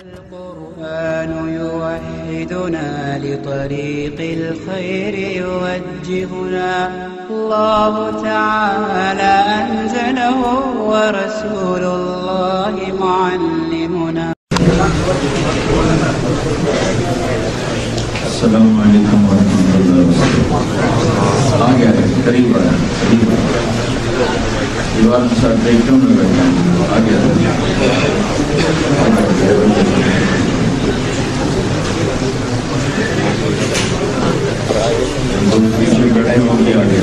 القرآن يوحدنا لطريق الخير يوجهنا الله تعالى أنزله ورسول الله معلمنا. السلام علیکم ورحمۃ اللہ وبرکاتہ. آگے قریب دیوار کے ساتھ کیوں نہ بیٹھا آگے پیچھے بیٹھے ہو کے آگے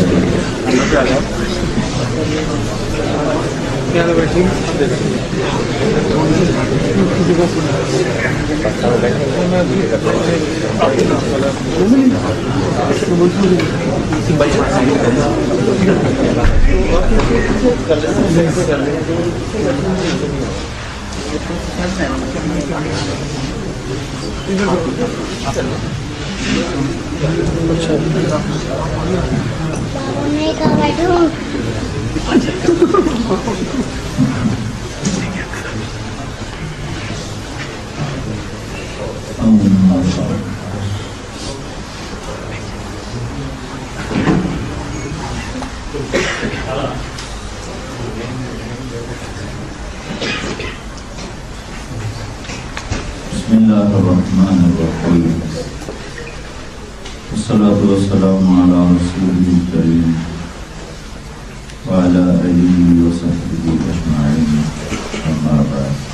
بسم اللہ الرحمن الرحیم والصلاة والسلام علی رسول الکریم وعلی آلہ وصحبہ اجمعین اما بعد.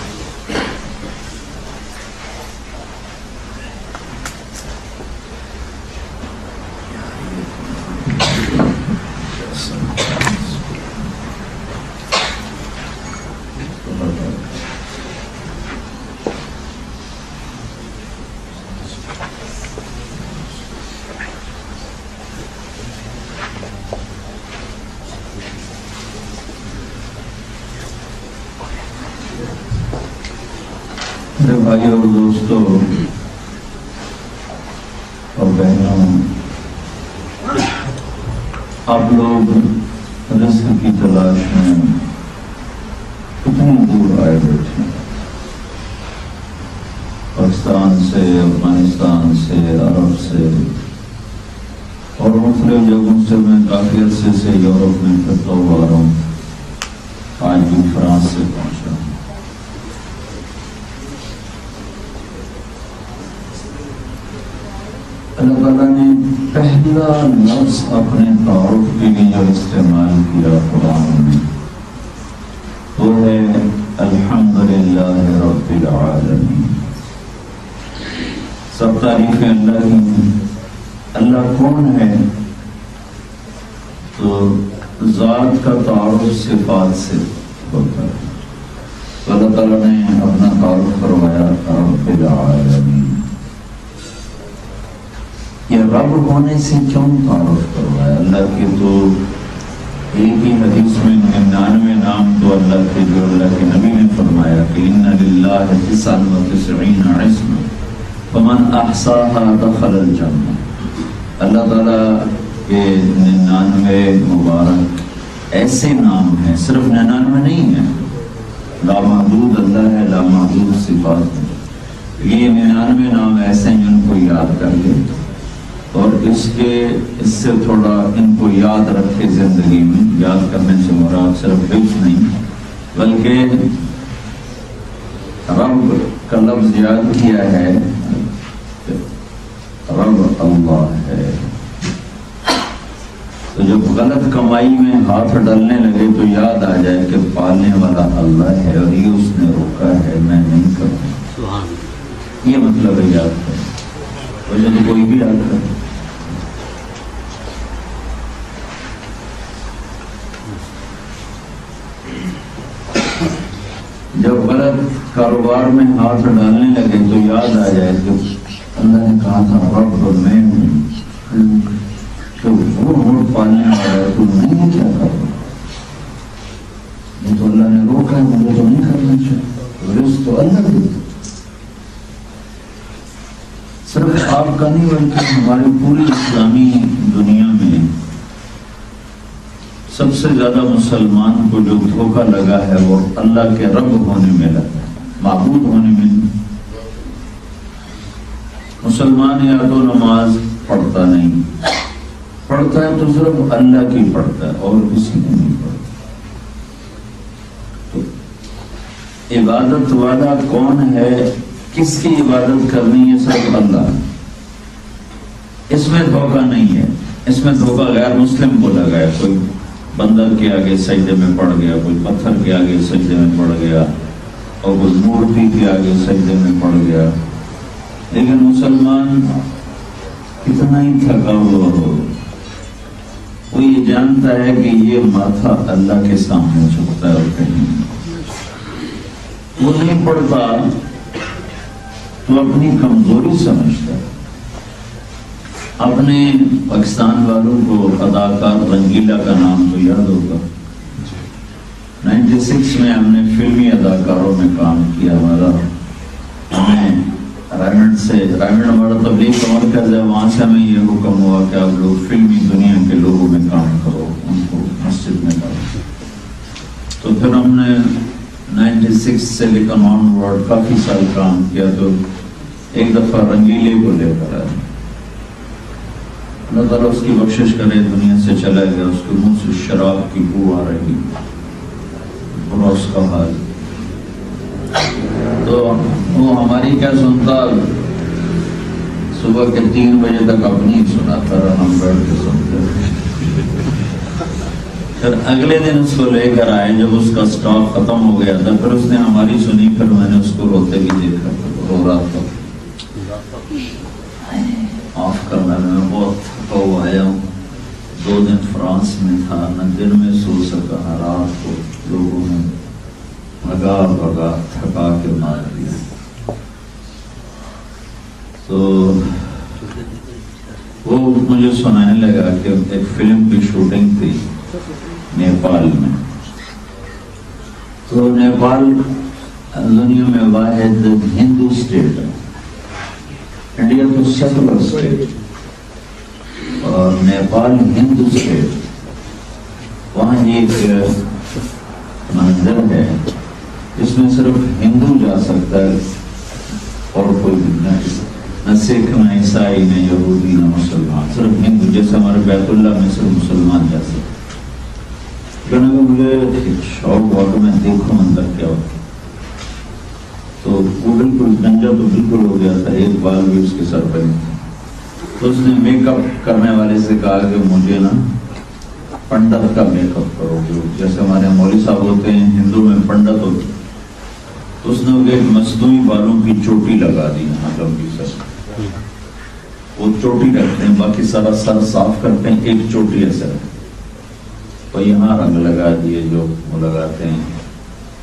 میرے بھائی اور دوستوں اور بہنوں، آپ لوگ رزق کی تلاش میں کتنی دور آئے بیٹھے، پاکستان سے، افغانستان سے، عرب سے اور مختلف جگہوں سے. میں کافی عرصے سے یورپ میں پھرتا ہوا رہا ہوں، آج بھی فرانس سے پہنچا ہوں. اللہ تعالیٰ نے پہلا لفظ اپنے تعارف کے لیے جو استعمال کیا قرآن میں وہ ہے الحمدللہ رب العالمین. سب تعریفیں اللہ کی ہیں. اللہ کون ہے؟ تو ذات کا تعارف صفات سے ہوتا ہے. اللہ تعالیٰ نے اپنا تعارف کروایا رب العالمین. یہ رب ہونے سے کیوں تعارف کروایا؟ اللہ کے تو ایک ہی حدیث میں 99 نام تو اللہ کے جو اللہ کے نبی نے فرمایا کہ ان للہ 99 اسما فمن احصاها دخل الجنہ. اللہ تعالیٰ کے 99 مبارک ایسے نام ہیں، صرف 99 نہیں ہیں، لامحدود اللہ ہے، لامحدود صفات ہے. یہ 99 نام ایسے ہیں جن کو یاد کر لیں اور اس سے تھوڑا ان کو یاد رکھے زندگی میں. یاد کرنے سے مراد صرف حفظ نہیں بلکہ رب کا لفظ یاد کیا ہے. رب اللہ ہے تو جب غلط کمائی میں ہاتھ ڈالنے لگے تو یاد آ جائے کہ پالنے والا اللہ ہے اور یہ اس نے روکا ہے، میں نہیں کروں. یہ مطلب ہے یاد کر. اور جب کوئی بھی یاد کرے جب غلط کاروبار میں ہاتھ ڈالنے لگے تو یاد آ جائے کہ اللہ نے کہا تھا رب اور میں ہوں، تو وہ پالنے والا ہے، تو میں یہ کیا کروں؟ یہ تو اللہ نے روکا ہے، مجھے تو نہیں کرنا چاہیے. رزق تو اللہ دیتا. صرف آپ کا نہیں بلکہ ہماری پوری اسلامی دنیا میں سب سے زیادہ مسلمان کو جو دھوکہ لگا ہے وہ اللہ کے رب ہونے میں لگا ہے، معبود ہونے میں نہیں. مسلمان یا تو نماز پڑھتا نہیں، پڑھتا ہے تو صرف اللہ کی پڑھتا ہے اور کسی نے نہیں پڑھتا. تو عبادت والا کون ہے، کس کی عبادت کرنی ہے؟ صرف اللہ. اس میں دھوکہ نہیں ہے، اس میں دھوکہ غیر مسلم کو لگا ہے. کوئی بندر کے آگے سجدے میں پڑ گیا، کوئی پتھر کے آگے سجدے میں پڑ گیا، اور کوئی مورتی کے آگے سجدے میں پڑ گیا. لیکن مسلمان کتنا ہی تھکا ہوا ہو، وہ یہ جانتا ہے کہ یہ ماتھا اللہ کے سامنے جھکتا ہے اور کہیں وہ نہیں پڑھتا تو اپنی کمزوری سمجھتا ہے. اپنے پاکستان والوں کو اداکار رنگیلا کا نام تو یاد ہوگا. 96 میں ہم نے فلمی اداکاروں میں کام کیا. ہمیں رائمنڈ ہمارا تبلیغ کا مرکز ہے، وہاں سے ہمیں یہ حکم ہوا کہ آپ لوگ فلمی دنیا کے لوگوں میں کام کرو، ان کو مسجد میں کرو. تو پھر ہم نے 96 سے لے کر آن ورڈ کافی سال کام کیا. تو ایک دفعہ رنگیلے کو لے کر آئے، اللہ تعالیٰ اس کی بخشش کرے، دنیا سے چلا گیا. اس کے منہ سے شراب کی بو آ رہی، برا اس کا حال. تو وہ ہماری کیا سنتا، صبح کے 3 بجے تک اپنی سناتا رہا، ہم بیٹھ کے سنتے. پھر اگلے دن اس کو لے کر آئے، جب اس کا سٹاک ختم ہو گیا تھا، پھر اس نے ہماری سنی. پھر میں نے اس کو روتے بھی دیکھا، رو رہا تھا. معاف کرنا، میں بہت تھکا ہوا آیا ہوں. 2 دن فرانس میں تھا، نہ دن میں سو سکا، نہ رات کو لوگوں نے بھگا بھگا تھکا کے مار دیا. تو وہ مجھے سنانے لگا کہ ایک فلم کی شوٹنگ تھی نیپال میں. تو نیپال دنیا میں واحد ہندو اسٹیٹ ہے. انڈیا تو سیکولر اسٹیٹ اور نیپال ہندو اسٹیٹ. وہاں ایک منظر ہے جس میں صرف ہندو جا سکتا ہے اور کوئی نہ سکھ، نہ عیسائی، نہ یہودی، نہ مسلمان، صرف ہندو. جیسے ہمارے بیت اللہ میں صرف مسلمان جا سکتے. مجھے شوق ہوا کہ میں دیکھوں اندر کیا ہوتا. تو وہ بالکل گنجا تو بالکل ہو گیا تھا، ایک بال بھی اس کے سر پہ نہیں تھا. تو اس نے میک اپ کرنے والے سے کہا کہ مجھے نا پنڈت کا میک اپ کرو، جیسے ہمارے مولوی صاحب ہوتے ہیں، ہندو میں پنڈت ہوتے. تو اس نے ایک مصنوعی بالوں کی چوٹی لگا دی یہاں لمبی سر. وہ چوٹی رکھتے ہیں، باقی سارا سر صاف کرتے ہیں، ایک چوٹی ایسے رکھتے. تو یہاں رنگ لگا دیے جو وہ لگاتے ہیں،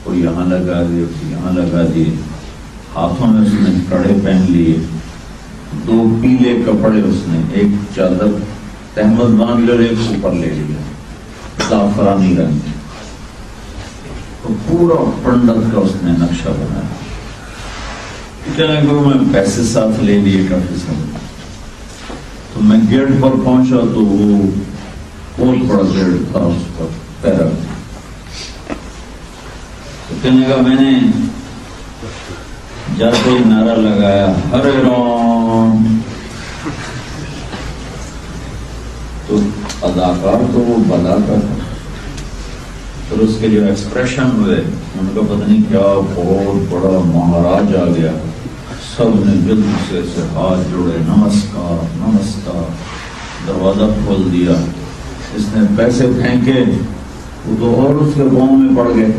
تو یہاں لگا دیے، یہاں لگا دیے. ہاتھوں میں اس نے کڑے پہن لیے، 2 پیلے کپڑے اس نے، ایک چادر تہمت باندھ کر ایک اوپر لے لیا زعفرانی رنگ. تو پورا پنڈت کا اس نے نقشہ بنایا. میں پیسے ساتھ لے لیے کافی سارے. تو میں گیٹ پر پہنچا تو وہ بہت بڑا گیٹ تھا، اس پر پیرا. تو کہنے کا میں نے جاتے ہی نعرہ لگایا، ہرے رام. تو اداکار تو وہ بلا کا تھا. پھر اس کے جو ایکسپریشن ہوئے، ان کا پتہ نہیں کیا بہت بڑا مہاراج آ گیا. سب نے جلد سے ہاتھ جوڑے، نمسکار نمسکار. دروازہ کھول دیا. اس نے پیسے پھینکے، وہ تو اور اس کے پاؤں میں پڑ گئے.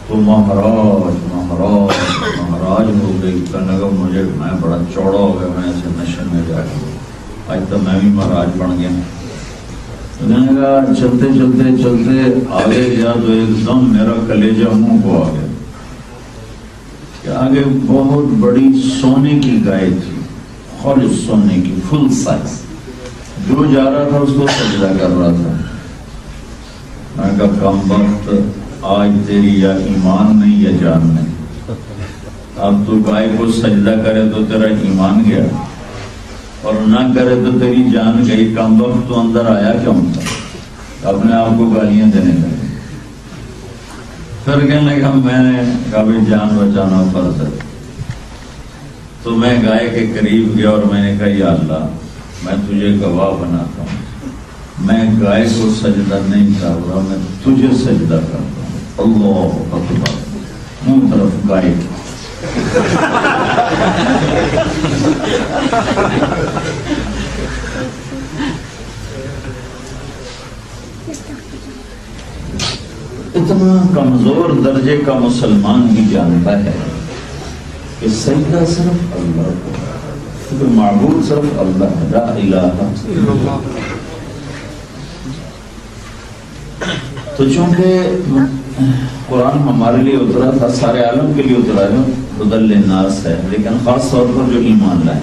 تو مہاراج مہاراج مہاراج ہو گئی. کہنے لگا مجھے، میں بڑا چوڑا ہو گیا، میں ایسے نشے میں جا کے آج تک میں بھی مہاراج بن گیا. کہنے لگا چلتے چلتے چلتے آگے گیا تو ایک دم میرا کلیجہ منہ کو آ گیا کہ آگے بہت بڑی سونے کی گائے تھی، خالص سونے کی، فل سائز. جو جا رہا تھا اس کو سجدہ کر رہا تھا. میں کہا کم وقت، آج تیری یا ایمان نہیں یا جان نہیں. اب تو گائے کو سجدہ کرے تو تیرا ایمان گیا، اور نہ کرے تو تیری جان گئی. کم وقت تو اندر آیا کیوں تھا؟ اپنے آپ کو گالیاں دینے لگے. پھر کہنے لگا میں نے کبھی جان بچانا فرض ہے. تو میں گائے کے قریب گیا اور میں نے کہا یا اللہ میں تجھے گواہ بناتا ہوں، میں گائے کو سجدہ نہیں کر رہا، میں تجھے سجدہ کرتا ہوں۔ اللہ اکبر، منہ طرف گائے اتنا کمزور درجے کا مسلمان بھی جانتا ہے کہ سجدہ صرف اللہ کو، کیونکہ معبود صرف اللہ ہے، لا الہ الا اللہ۔ تو چونکہ قرآن ہمارے لیے اترا تھا، سارے عالم کے لیے اترا ہے، ہدی للناس ہے، لیکن خاص طور پر جو ایمان لائے،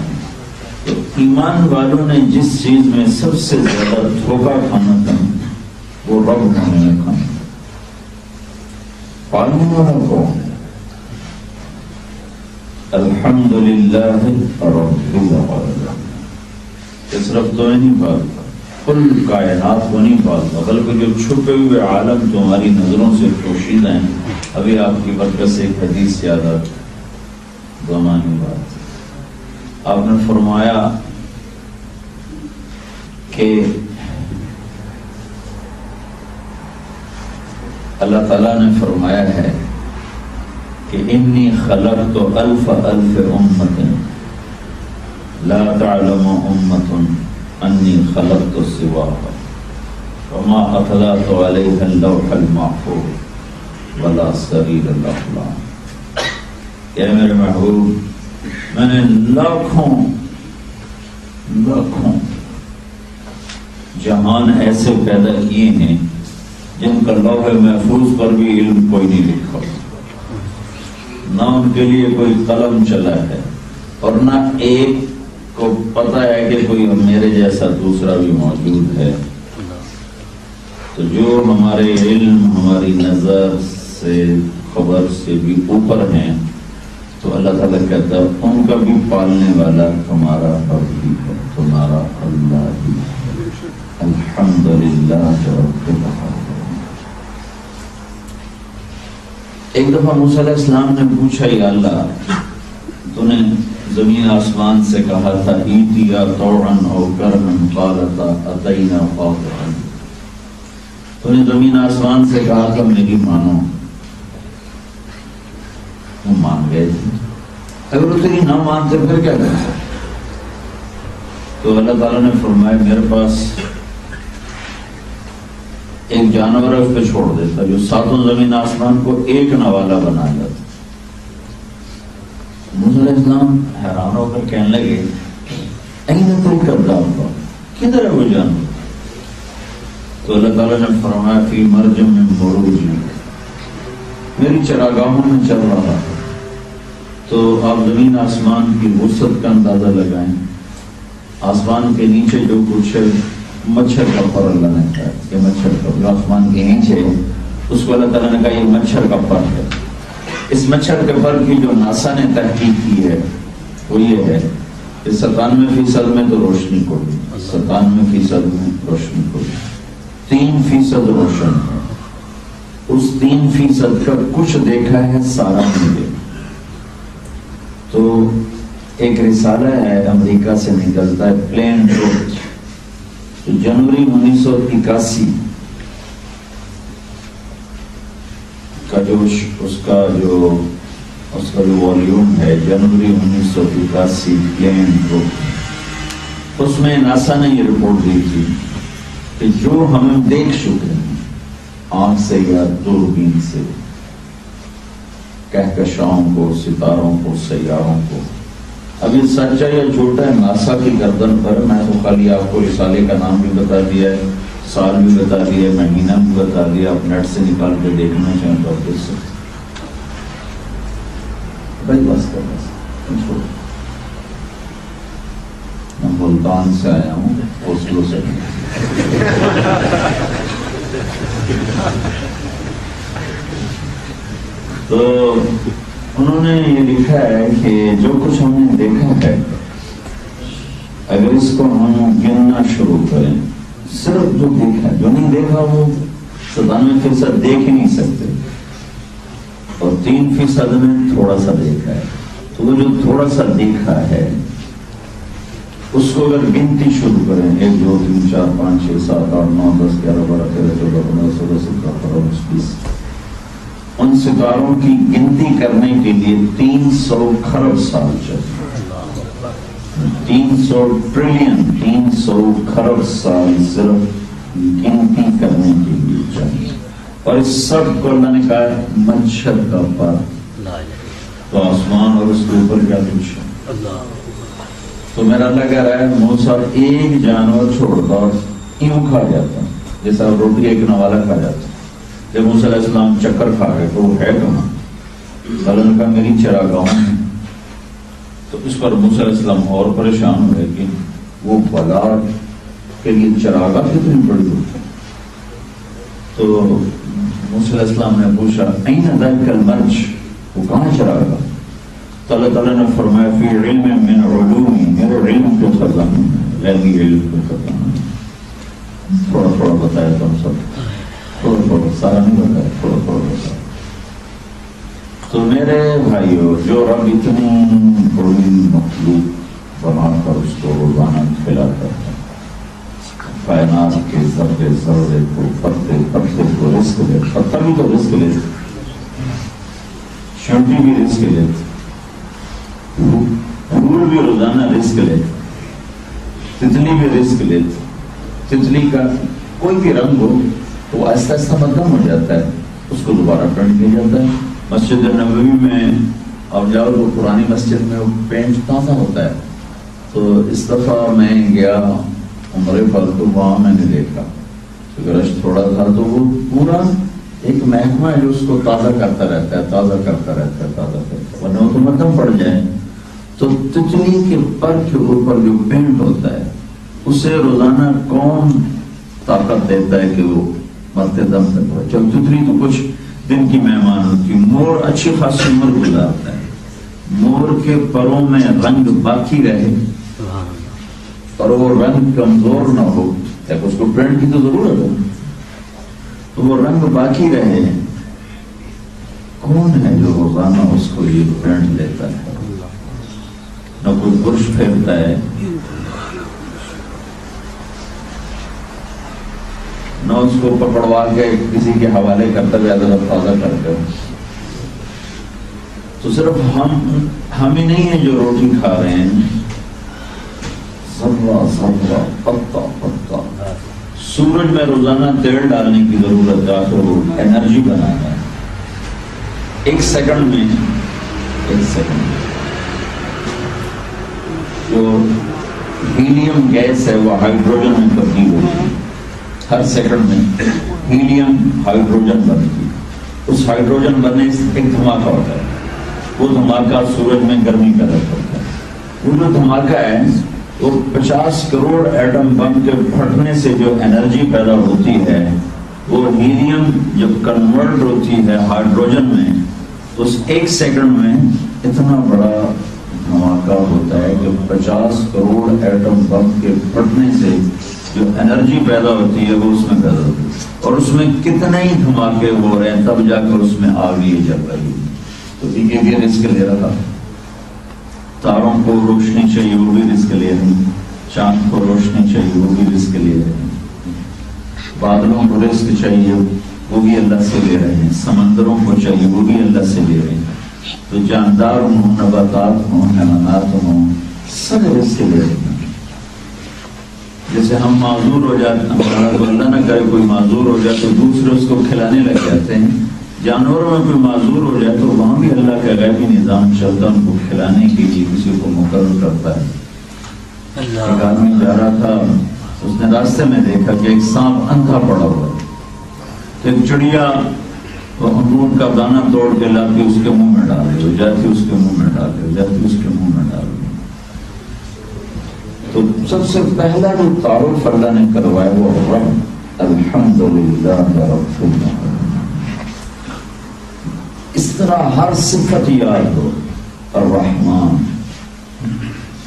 تو ایمان والوں نے جس چیز میں سب سے زیادہ دھوکہ کھانا تھا وہ رب نے کھانا، پالنے والا کون؟ الحمدللہ رب العالمین، صرف تو نہیں پالتا، کل کائنات کو نہیں پالتا، بلکہ جو چھپے ہوئے عالم تمہاری نظروں سے پوشیدہ ہیں۔ ابھی آپ کی برکت سے ایک حدیث یاد آتی، زمانی بات، آپ نے فرمایا کہ اللہ تعالیٰ نے فرمایا ہے کہ انی خلقت الف امت لا تعلم امت انی خلقت سواها وما اطلعت علیها اللوح المحفوظ ولا سریر الاقلام۔ کہ میرے محبوب، میں نے لاکھوں جہان ایسے پیدا کیے ہیں جن کا لوح محفوظ پر بھی علم کوئی نہیں لکھا، نہ ان کے لیے کوئی قلم چلا ہے، اور نہ ایک کو پتا ہے کہ کوئی میرے جیسا دوسرا بھی موجود ہے۔ تو جو ہمارے علم، ہماری نظر سے، خبر سے بھی اوپر ہیں، تو اللہ تعالیٰ کہتا ہے ان کا بھی پالنے والا تمہارا رب ہی ہے، تمہارا اللہ ہی ہے۔ الحمدللہ رب العالمین۔ ایک دفعہ موسیٰ علیہ السلام نے پوچھا یا اللہ تو نے زمین آسمان سے کہا تھا ایتیا طوعا او کرہا قالتا اتینا طوعا، تو نے زمین آسمان سے کہا تھا میری مانو، وہ مان گئے تھے، اگر وہ تیری نہ مانتے پھر کیا کرتے؟ تو اللہ تعالیٰ نے فرمایا میرے پاس ایک جانور ہے، اس پہ چھوڑ دیتا جو ساتوں زمین آسمان کو ایک نوالا بنا جاتا۔ موسیٰ علیہ السلام حیران ہو کر کہنے لگے این تلک الدابہ، کدھر ہے وہ جانور؟ تو اللہ تعالیٰ نے فرمایا فی مرج من مروج، میری چراگاہوں میں چل رہا ہے۔ تو آپ زمین آسمان کی وسعت کا اندازہ لگائیں، آسمان کے نیچے جو کچھ ہے مچھر کا پر اللہ نے کہا کہ مچھر کا، جو آسمان کے نیچے اس کو اللہ تعالیٰ نے کہا یہ مچھر کا پر ہے۔ اس مچھر کے پر کی جو ناسا نے تحقیق کی ہے وہ یہ ہے کہ 97% میں تو روشنی کوئی، 97% میں روشنی کوئی، 3% روشن ہے، اس 3% کا کچھ دیکھا ہے، سارا نہیں دیکھا۔ تو ایک رسالہ ہے امریکہ سے نکلتا ہے پلین ٹروتھ، تو جنوری 1981 کا جو اس کا جو والیوم ہے، جنوری 1981 پلین ٹروتھ، اس میں ناسا نے یہ رپورٹ دی تھی کہ جو ہم دیکھ چکے ہیں آنکھ سے یا دوربین سے، کہکشاؤں کو، ستاروں کو، سیاروں کو، ابھی سچا یا جھوٹا ہے ناسا کی گردن پر۔ میں تو خالی آپ کو رسالے کا نام بھی بتا دیا ہے، سال بھی بتا دیا ہے، مہینہ بھی بتا دیا، آپ نیٹ سے نکال کے دیکھنا چاہیں تو آپ دیکھ سکتے۔ بھائی بس کر بس، میں ملتان سے آیا ہوں، اوسلو سے۔ تو انہوں نے یہ لکھا ہے کہ جو کچھ ہم نے دیکھا ہے اگر اس کو ہم گننا شروع کریں، صرف جو دیکھا ہے، جو نہیں دیکھا وہ 97% دیکھ ہی نہیں سکتے، اور 3% میں تھوڑا سا دیکھا ہے، تو وہ جو تھوڑا سا دیکھا ہے اس کو اگر گنتی شروع کریں 1 2 3 4 5 6 7 8 9 10 11 12 13 14 15 16 17 18 19 20 ان ستاروں کی گنتی کرنے کے لیے 300 کھرب سال چاہیے 300 ٹریلین 300 کھرب سال صرف گنتی کرنے کے لیے چاہیے اور اس سب کو اللہ نے کہا ہے مچھر کا پر تو آسمان اور اس کے اوپر کیا کچھ تو میرا اللہ کہہ رہا ہے موسیٰ ایک جانور چھوڑتا اور یوں کھا جاتا جیسا روٹی ایک نوالا کھا جاتا جب موسیٰ علیہ السلام چکر کھا گئے تو وہ ہے کہاں اللہ نے کہا میری چراگاہوں میں تو اس پر موسیٰ علیہ السلام اور پریشان ہوئے کہ وہ بلا کے لیے چراگاہ کتنی بڑی ہوتی تو موسیٰ علیہ السلام نے پوچھا این ذلک المرج وہ کہاں چراگاہ تو اللہ تعالیٰ نے فرمایا فی علم من علومی میرے علم کے خزانے غیبی علم کے خزانے تھوڑا تھوڑا بتایا تم سب تھوڑا تھوڑا سارا نہیں بتایا تھوڑا تھوڑا بتایا تو میرے بھائیو جو رب اتنی بڑی مخلوق بنا کر اس کو روزانہ کھلاتا ہے کائنات کے ذرے ذرے کو پتے پتے کو رزق لے پتھر بھی تو رزق لے چونٹی بھی رزق لے پھول بھی روزانہ رزق لے تتلی بھی رزق لے تتلی کا کوئی بھی رنگ ہو تو وہ آہستہ آہستہ مدم ہو جاتا ہے اس کو دوبارہ پینٹ کیا جاتا ہے مسجد نبوی میں اور جاؤ تو پرانی مسجد میں وہ پینٹ تازہ ہوتا ہے تو اس دفعہ میں گیا عمرے پر تو وہاں میں نے دیکھا رش تھوڑا تھا تو وہ پورا ایک محکمہ ہے جو اس کو تازہ کرتا رہتا ہے تازہ کرتا رہتا ہے تازہ کرتا ہے ورنہ وہ تو مدم پڑ جائے تو تتلی کے پر کے اوپر جو پینٹ ہوتا ہے اسے روزانہ کون طاقت دیتا ہے کہ وہ مرتے دم تک ہو جب تتلی تو کچھ دن کی مہمان ہوتی مور اچھی خاصی عمر گزارتا ہے مور کے پروں میں رنگ باقی رہے اور وہ رنگ کمزور نہ ہو اس کو پینٹ کی تو ضرورت ہے تو وہ رنگ باقی رہے کون ہے جو روزانہ اس کو یہ پینٹ لیتا ہے نہ کوئی برش پھیرتا ہے نہ اس کو پکڑوا کے کسی کے حوالے کرتا ہے ادب تازہ کرتے ہو تو صرف ہم ہی نہیں ہیں جو روٹی کھا رہے ہیں ذرہ ذرہ پتا پتا سورج میں روزانہ تیل ڈالنے کی ضرورت ہے تو انرجی بنانا ہے ایک سیکنڈ میں جو ہیلیم گیس ہے وہ ہائیڈروجن میں تبدیل ہوتی ہے ہر سیکنڈ میں ہیلیم ہائیڈروجن بنتی ہے اس ہائیڈروجن بننے سے ایک دھماکہ ہوتا ہے وہ دھماکہ سورج میں گرمی پیدا کرتا ہے وہ جو دھماکہ ہے وہ 50 کروڑ ایٹم بم کے پھٹنے سے جو انرجی پیدا ہوتی ہے وہ ہیلیم جب کنورٹ ہوتی ہے ہائیڈروجن میں تو اس ایک سیکنڈ میں اتنا بڑا دھماکہ ہوتا ہے کہ 50 کروڑ ایٹم بم کے پھٹنے سے جو انرجی پیدا ہوتی ہے وہ اس میں پیدا ہوتی ہے اور اس میں کتنے ہی دھماکے ہو رہے ہیں تب جا کر اس میں آگ یہ جل رہی ہے تو یہ بھی رزق لے رہا تھا تاروں کو روشنی چاہیے وہ بھی رزق لے رہے ہیں چاند کو روشنی چاہیے وہ بھی رزق لے رہے ہیں بادلوں کو رزق چاہیے وہ بھی اللہ سے لے رہے ہیں سمندروں کو چاہیے وہ بھی اللہ سے لے رہے ہیں تو جاندار ہوں نباتات ہوں حیوانات ہوں سب رزق لے رہے ہیں جیسے ہم معذور ہو جاتے ہیں اللہ نہ کرے کوئی معذور ہو جائے تو دوسرے اس کو کھلانے لگ جاتے ہیں جانوروں میں کوئی معذور ہو جائے تو وہاں بھی اللہ کا غیبی نظام چلتا ان کو کھلانے کے لیے کسی کو مقرر کرتا ہے ایک آدمی جا رہا تھا اس نے راستے میں دیکھا کہ ایک سانپ اندھا پڑا ہوا تو ایک چڑیا وہ امرود کا دانہ توڑ کے لاتی اس کے منہ میں ڈال دی جاتی اس کے منہ میں ڈال دی جاتی اس کے منہ میں ڈال دی تو سب سے پہلا جو تعارف اللہ نے کروایا وہ رب الحمدللہ رب العالمین اس طرح ہر صفت یاد ہو الرحمن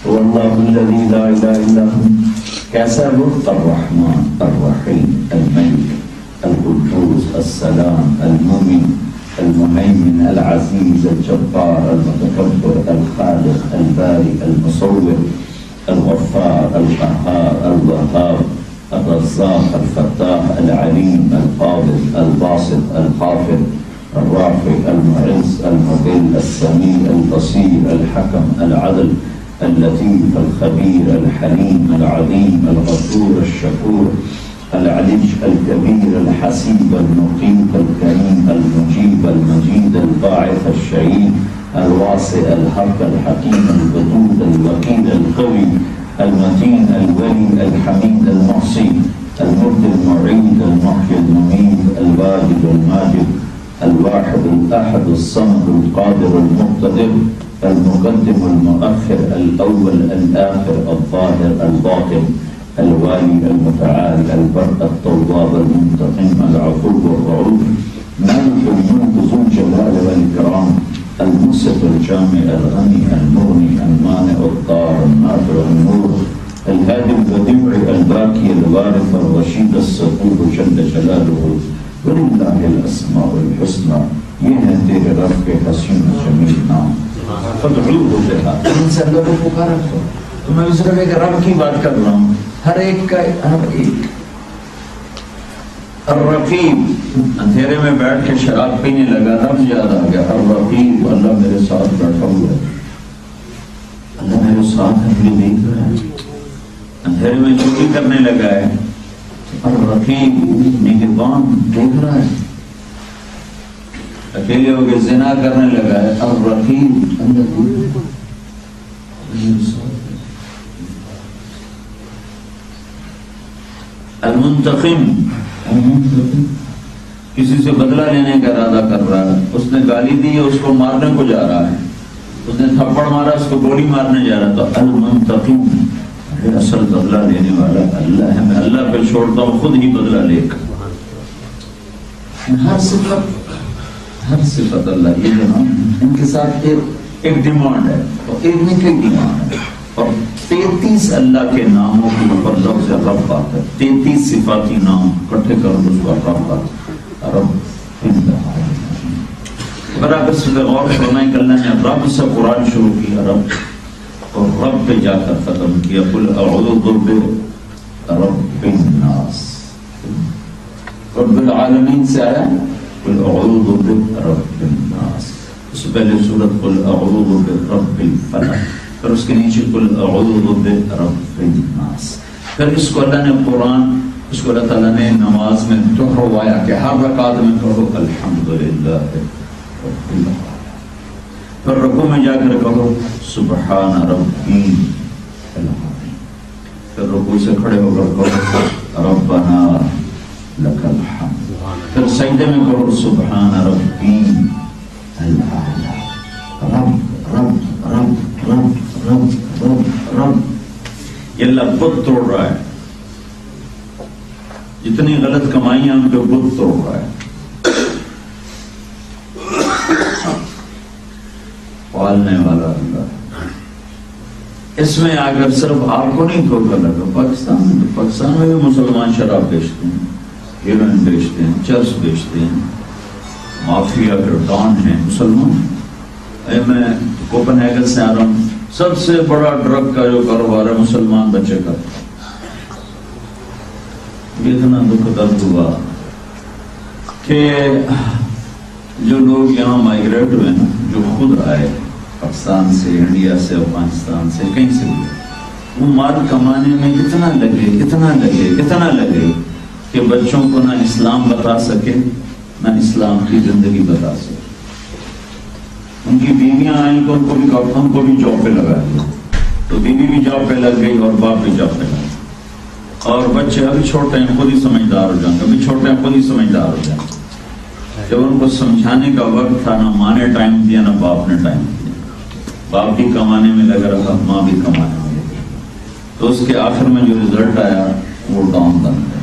تو اللہ الذی لا الہ الا ہو کیسا ہے وہ الرحمن الرحیم الملک القدوس السلام المؤمن المهيمن العزيز الجبار المتكبر الخالق الباري المصور الغفار القهار الوهاب الرزاق الفتاح العليم القابض الباسط الخافض الرافع المعز المذل السميع البصير الحكم العدل اللطيف الخبير الحليم العظيم الغفور الشكور العلي الكبير الحسيب المقيت الكريم المجيب المجيد الباعث الشهيد الواسع الحق الحكيم الودود الوكيل القوي المتين الولي الحميد المحصي المبدي المعيد المحيي المميت الواجد الماجد الواحد الأحد الصمد القادر المقتدر المقدم المؤخر الأول الآخر الظاهر الباطن الوالي المتعال البر التواب المنتقم العفو الرؤوف مالك الملك ذو الجلال والإكرام المنصف الجامع الغني المغني المانع الضار النافع النور الهادي البديع الباقي الوارث الرشيد الصبور جل جلاله ولله الاسماء الحسنى یہ ہے تیرے رب کے حسین جمیل نام فادعوه بها ان سے اللہ کو پکارا کرو تو میں اس رب کے رب کی بات کر رہا ہوں ہر ایک کا ہر ایک الرقیب اندھیرے میں بیٹھ کے شراب پینے لگا رب یاد آ گیا الرقیب اللہ میرے ساتھ بیٹھا ہوا ہے اللہ میرے ساتھ ہے مجھے دیکھ رہا ہے اندھیرے میں چوری کرنے لگا ہے الرقیب نگہبان دیکھ رہا ہے اکیلے ہو کے زنا کرنے لگا ہے الرقیب اللہ دیکھ رہا ہے المنتقم کسی سے بدلہ لینے کا ارادہ کر رہا ہے اس نے گالی دی ہے اس کو مارنے کو جا رہا ہے اس نے تھپڑ مارا اس کو گولی مارنے جا رہا تو المنتقم اصل بدلہ لینے والا اللہ ہے میں اللہ پہ چھوڑتا ہوں خود ہی بدلہ لے کر ہر صفت اللہ یہ جناب ان کے ساتھ ایک ڈیمانڈ ہے اور ایک نہیں کئی ڈیمانڈ ہے اور 33 اللہ کے ناموں کے اوپر لفظ رب آتا ہے 33 صفاتی نام اکٹھے کر اس کو رب آتا ہے رب اگر آپ اس پہ غور فرمائیں کہ اللہ نے رب سے قرآن شروع کیا رب اور رب پہ جا کر ختم کیا قل اعوذ برب الناس رب العالمین سے آیا قل اعوذ برب الناس اس سے پہلے سورت قل اعوذ برب الفلق پھر اس کے نیچے قل اعوذ برب الناس پھر اس کو اللہ نے قرآن اس کو اللہ تعالیٰ نے نماز میں دہروایا کہ ہر رکعت میں کہو الحمدللہ رب العالمین پھر رکوع میں جا کر کہو سبحان ربی العظیم پھر رکوع سے کھڑے ہو کر کہو ربنا لک الحمد پھر سجدے میں کہو سبحان ربی العظیم رب رب رب رب رب رب رب یہ اللہ بت توڑ رہا ہے جتنی غلط کمائیاں ان کے بت توڑ رہا ہے پالنے والا اللہ اس میں اگر صرف آپ کو نہیں دھوکہ لگا پاکستان میں بھی مسلمان شراب بیچتے ہیں ہیروئن بیچتے ہیں چرس بیچتے ہیں مافیا کے ڈان ہیں مسلمان میں کوپن ہیگن سے آ رہا ہوں سب سے بڑا ڈرگ کا جو کاروبار ہے مسلمان بچے کا اتنا دکھ درد ہوا کہ جو لوگ یہاں مائگریٹ ہوئے نا جو خود آئے پاکستان سے انڈیا سے افغانستان سے کہیں سے بھی وہ مال کمانے میں اتنا لگے کہ بچوں کو نہ اسلام بتا سکے نہ اسلام کی زندگی بتا سکے ان کی بیویاں آئیں تو ان کو بھی جاب پہ لگا دیا تو بیوی بھی جاب پہ لگ گئی اور باپ بھی جاب پہ لگ گئی اور بچے ابھی چھوٹے ہیں خود ہی سمجھدار ہو جائیں گے ابھی چھوٹے ہیں خود ہی سمجھدار ہو جائیں گے جب ان کو سمجھانے کا وقت تھا نہ ماں نے ٹائم دیا نہ باپ نے ٹائم دیا باپ بھی کمانے میں لگا رہا ماں بھی کمانے میں لگا تو اس کے آخر میں جو رزلٹ آیا وہ ڈاؤن بن گیا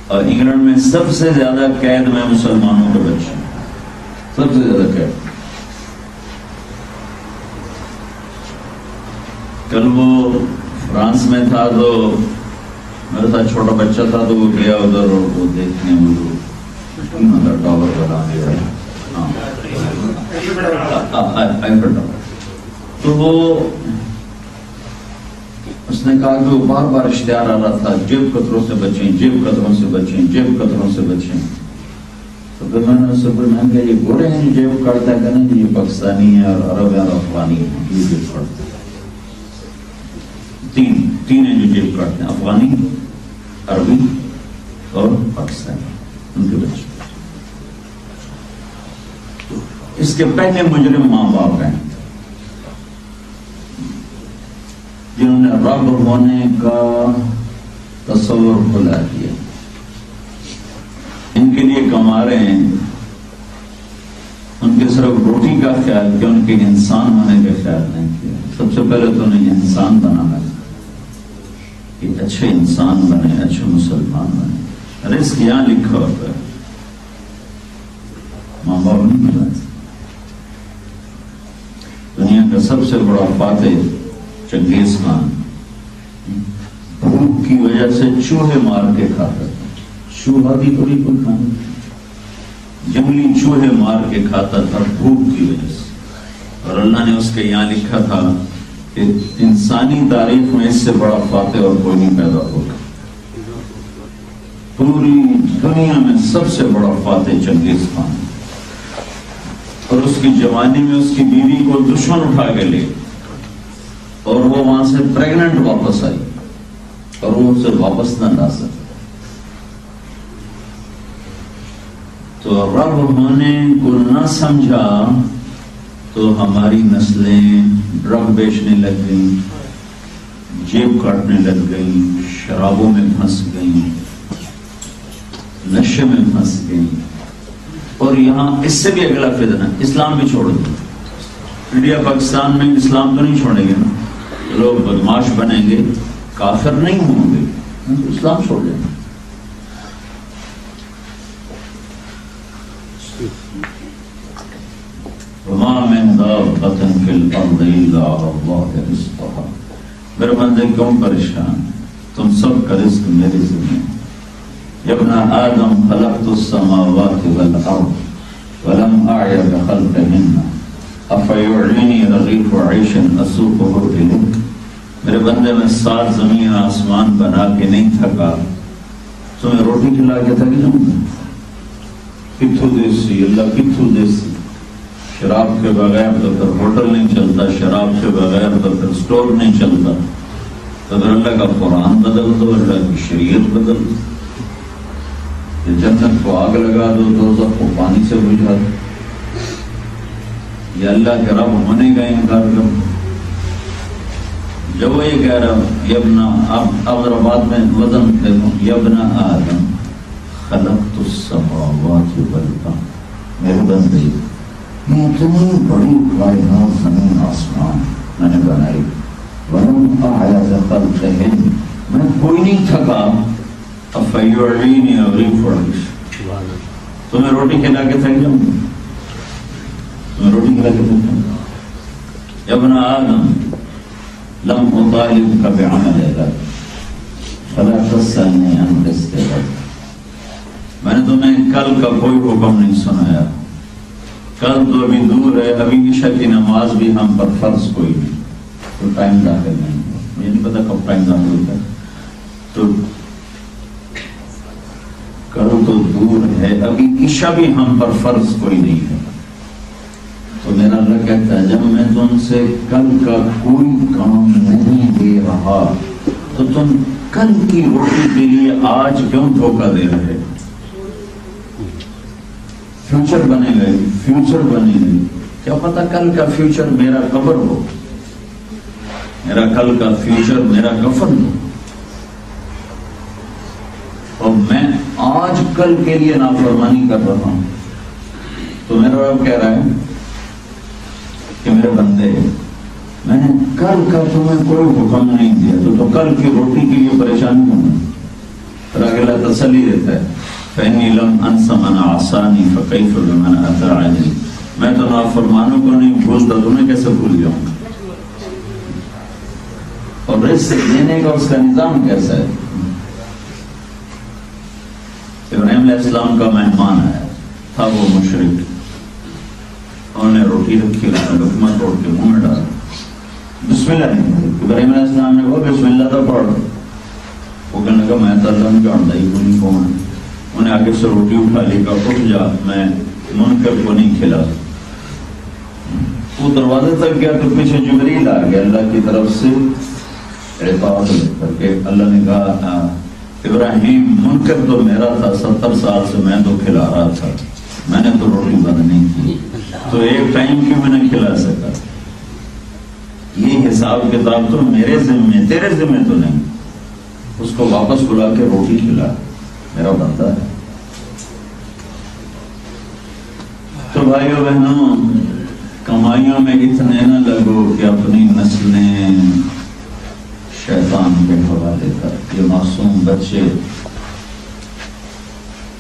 اور انگلینڈ میں سب سے زیادہ قید میں مسلمانوں کے بچے سب سے زیادہ قید کل وہ فرانس میں تھا تو میرے ساتھ چھوٹا بچہ تھا تو وہ گیا ادھر اور وہ دیکھنے وہ ٹاور بنا دیا تو وہ اس نے کہا کہ وہ بار بار اشتہار آ رہا تھا جیب قطروں سے بچیں، جیب قطروں سے بچیں، جیب قطروں سے بچیں. تو پھر میں نے اس سے پوچھا کہ یہ گورے ہیں جیب کاٹتا ہے کہ نہیں؟ یہ پاکستانی ہے اور عرب ہے اور افغانی ہے، یہ جیب کاٹتے ہیں. تین ہیں جو جیب کاٹتے ہیں، افغانی، عربی اور پاکستانی، ان کے بچے. اس کے پہلے مجرم ماں باپ ہیں جنہوں نے رب ہونے کا تصور بھلا دیا. ان کے لیے کما رہے ہیں، ان کے صرف روٹی کا خیال کیا، ان کے انسان ہونے کا خیال نہیں کیا. سب سے پہلے تو انہیں انسان بنانا کہ اچھے انسان بنے، اچھے مسلمان بنے. رزق یہاں لکھا ہوتا ہے، ماں باپ نہیں بناتے. دنیا کا سب سے بڑا فاتح چنگیز خان بھوک کی وجہ سے چوہے مار کے کھاتا تھا. چوہا بھی کوئی کھانا، جنگلی چوہے مار کے کھاتا تھا بھوک کی وجہ سے. اور اللہ نے اس کے یہاں لکھا تھا کہ انسانی تاریخ میں اس سے بڑا فاتح اور کوئی نہیں پیدا ہوگا. پوری دنیا میں سب سے بڑا فاتح چنگیز خان. اور اس کی جوانی میں اس کی بیوی کو دشمن اٹھا کے لے اور وہ وہاں سے پریگننٹ واپس آئی اور وہ اسے واپس نہ لا سکے. تو رب ہونے کو نہ سمجھا تو ہماری نسلیں ڈرگ بیچنے لگ گئیں، جیب کاٹنے لگ گئیں، شرابوں میں پھنس گئیں، نشے میں پھنس گئیں. اور یہاں اس سے بھی اگلا فتنہ اسلام بھی چھوڑ دیں. انڈیا پاکستان میں اسلام تو نہیں چھوڑیں گے نا، لوگ بدماش بنیں گے، کافر نہیں ہوں گے، اسلام چھوڑ دیں گے. وما من دابة في الأرض إلا على الله رزقها. میرے بندے کیوں پریشان، تم سب کا رزق میرے ذمہ. یا ابن آدم خلقت السماوات والأرض ولم أعي بخلقهن أفيعيني رغيف عيش أسوقه إليك. میرے بندے میں 7 زمین آسمان بنا کے نہیں تھکا، تمہیں روٹی کھلا کے تھک جاؤں گا. کتھو دیسی اللہ کتھو دیسی. شراب کے بغیر تو پھر ہوٹل نہیں چلتا، شراب کے بغیر تو پھر سٹور نہیں چلتا. تو پھر اللہ کا قرآن بدل دو، اللہ کی شریعت بدل دو. یہ جنت کو آگ لگا دو، دوزخ کو پانی سے بجھا دو. یہ اللہ کے رب ہونے کا انکار کرو. جب وہ یہ کہہ رہا یبنا، اب بعد میں وزن دیکھو، یبنا آدم خلقت السماوات والارض. میرے بندے یہ اتنی بڑی کائنات زمین آسمان میں نے بنائی، ولم أعي بخلقهن، میں کوئی نہیں تھکا. أفيعيني رغيف عيش، تمہیں روٹی کھلا کے تھک جاؤں گا، تمہیں روٹی کھلا کے تھک جاؤں گا. یا ابن آدم لم أطالبك بعمل غد فلا تسألني عن رزق غد. میں نے تمہیں کل کا کوئی حکم نہیں سنایا، کل تو ابھی دور ہے، ابھی عشاء کی نماز بھی ہم پر فرض کوئی نہیں، تو ٹائم داخل نہیں ہوا. مجھے نہیں پتا کب ٹائم داخل ہوتا ہے، تو کل تو دور ہے، ابھی عشاء بھی ہم پر فرض کوئی نہیں ہے. تو میرا اللہ کہتا ہے جب میں تم سے کل کا کوئی کام نہیں دے رہا تو تم کل کی روٹی کے لیے آج کیوں دھوکہ دے رہے؟ فیوچر بنے گئے، فیوچر بنے گئے، کیا پتا کل کا فیوچر میرا قبر ہو، میرا کل کا فیوچر میرا کفن ہو. اور میں آج کل کے لیے نافرمانی کر رہا ہوں. تو میرا رب کہہ رہا ہے کہ میرے بندے میں نے کل کا تمہیں کوئی حکم نہیں دیا، تو کل کی روٹی کے لیے پریشان ہوں. پھر اگلا تسلی دیتا ہے فَإِنِّي لَمْ أَنْسَ مَنْ عَصَانِي فَكَيْفَ بِمَنْ أَطَاعَنِي. میں تو نافرمانوں کو نہیں بھولتا، تمہیں کیسے بھول جاؤں گا. اور رزق دینے کا اس کا نظام کیسا ہے؟ ابراہیم علیہ السلام کا مہمان آیا تھا، وہ مشرک انہوں نے روٹی رکھی، اس نے لقمہ توڑ کے منہ میں ڈالا، بسم اللہ نہیں پڑھی۔ ابراہیم علیہ السلام نے کہا بسم اللہ تو پڑھ۔ وہ کہنے لگا میں تو اللہ نہیں جانتا ہی کوئی کون ہے۔ انہیں آگے سے روٹی اٹھا لی، کہا اٹھ جا، میں منکر کو نہیں کھلا۔ وہ دروازے تک گیا تو پیچھے جبریل آ گیا اللہ کی طرف سے اعتراض کر کے۔ اللہ نے کہا ابراہیم منکر تو میرا تھا، 70 سال سے میں تو کھلا رہا تھا، میں نے تو روٹی بند نہیں کی، تو ایک ٹائم کی میں نے کھلا سکا۔ یہ حساب کتاب تو میرے ذمہ، تیرے ذمہ تو نہیں۔ اس کو واپس بلا کے روٹی کھلا، میرا بندہ ہے۔ تو بھائیو بہنوں، کمائیوں میں اتنے نہ لگو کہ اپنی نسلیں شیطان کے حوالے کر۔ یہ معصوم بچے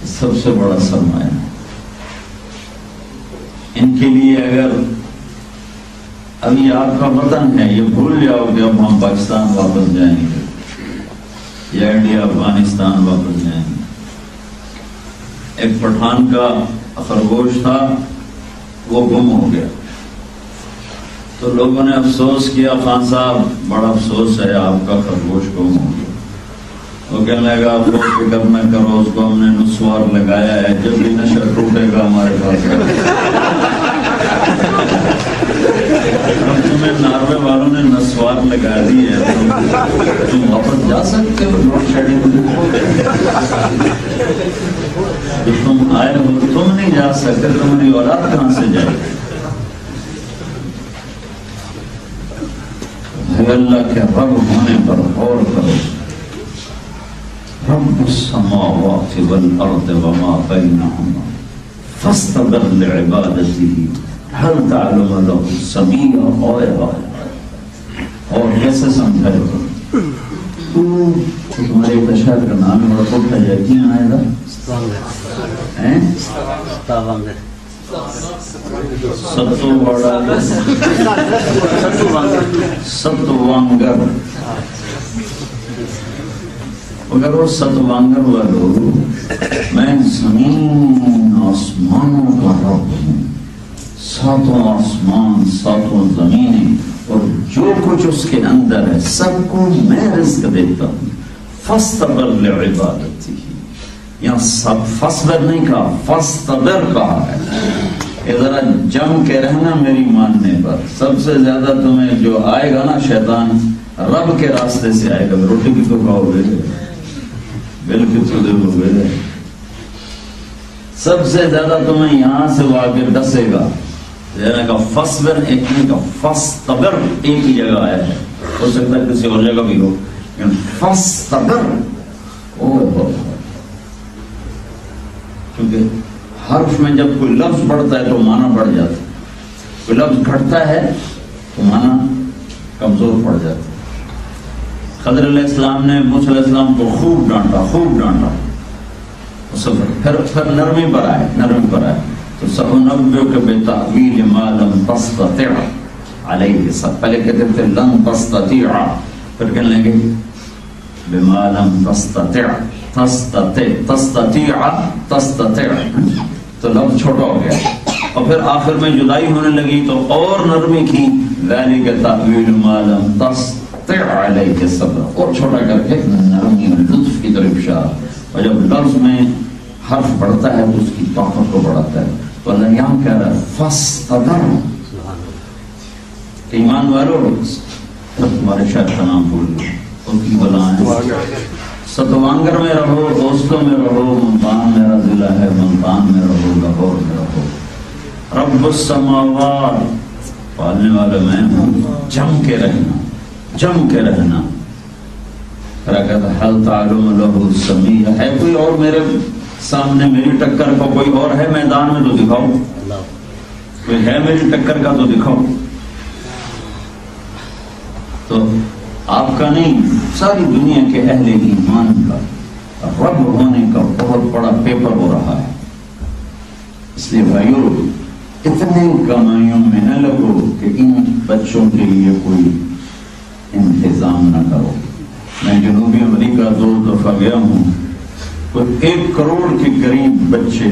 سب سے بڑا سرمایہ ہے۔ ان کے لیے اگر ابھی آپ کا وطن ہے، یہ بھول جاؤ کہ اب ہم پاکستان واپس جائیں گے یا انڈیا افغانستان واپس جائیں گے۔ ایک پٹھان کا خرگوش تھا، وہ گم ہو گیا، تو لوگوں نے افسوس کیا، خان صاحب بڑا افسوس ہے آپ کا خرگوش گم ہو گیا۔ وہ کہنے لگا آپ کو فکر نہ کرو، اس کو ہم نے نسوار لگایا ہے، جب بھی نشہ ٹوٹے گا ہمارے پاس تمہیں ناروے والوں نے نسوار لگا دی ہے، تم واپس جا سکتے ہو لوڈ شیڈنگ میں۔ تم آئے ہو، تم نہیں جا سکتے، تمہاری اولاد کہاں سے جائے گی؟ اللہ کے رب ہونے پر غور کرو۔ رب السماوات والارض وما بینہما فاستبر لعبادتہ هل تعلم له سمیع۔ اور کیسے سمجھائے ہو تمہارے تشہد کا نام ہے، بڑا پڑھتا ہے کیا آئے گا ستوانگر۔ اگر وہ ستوانگر والو، میں زمین آسمانوں کا رب ہوں، ساتوں آسمان ساتوں زمینیں اور جو کچھ اس کے اندر ہے سب کو میں رزق دیتا ہوں۔ فاستبر لعبادتی، یہاں سب فاصبر نہیں کہا، فاستبر کہا ہے۔ یہ ذرا جم کے رہنا میری ماننے پر۔ سب سے زیادہ تمہیں جو آئے گا نا شیطان، رب کے راستے سے آئے گا۔ روٹی بھی تو کھاؤ گے، بل بھی تو دو گے، سب سے زیادہ تمہیں یہاں سے وہ آگے ڈسے گا۔ کا فاصبر ایک نہیں کا فاستبر ایک ہی جگہ آیا ہے، ہو سکتا ہے کسی اور جگہ بھی ہو، لیکن فاستبر کیونکہ حرف میں جب کوئی لفظ بڑھتا ہے تو معنی بڑھ جاتا ہے، کوئی لفظ گھٹتا ہے تو معنی کمزور پڑ جاتا ہے۔ خضر علیہ السلام نے موسیٰ علیہ السلام کو خوب ڈانٹا، پھر نرمی پر آئے، تو سَأُنَبِّئُكَ بِتَأْوِيلِ مَا لَمْ تَسْتَطِعْ عَلَيْهِ صبر۔ پہلے کہتے تھے لن تستطيع، پھر کہنے لگے بما لم تستطع، تستطيع، تو لفظ چھوٹا ہو گیا، اور پھر آخر میں جدائی ہونے لگی تو اور نرمی کی، ذَلِكَ تَأْوِيلُ مَا لَمْ تَسْتَطِعْ عَلَيْهِ صبر، اور چھوٹا کر کے نرمی اور لطف کی طرف اشارہ۔ اور جب لفظ میں حرف بڑھتا ہے تو اس کی طاقت کو بڑھاتا ہے، تو اللہ یہاں کہہ رہا ہے فاستبر۔ ایمان والو، تمہارے شاید کا نام بھول گئے، ان کی بلائیں ستوانگر میں رہو، دوستوں میں رہو، ملتان میرا ضلع ہے، ملتان میں رہو، لاہور میں رہو۔ رب السماوات، پالنے والا میں ہوں، جم کے رہنا۔ حل تعلم له سمیع، ہے کوئی اور میرے سامنے میری ٹکر کا؟ کوئی اور ہے میدان میں تو دکھاؤ، کوئی ہے میری ٹکر کا تو دکھاؤ۔ تو آپ کا نہیں، ساری دنیا کے اہل ایمان کا رب ہونے کا بہت بڑا پیپر ہو رہا ہے۔ اس لیے بھائیو، اتنے کمائیوں میں نہ لگو کہ ان بچوں کے لیے کوئی انتظام نہ کرو۔ میں جنوبی امریکہ 2 دفعہ گیا ہوں، تو 1 کروڑ کے قریب بچے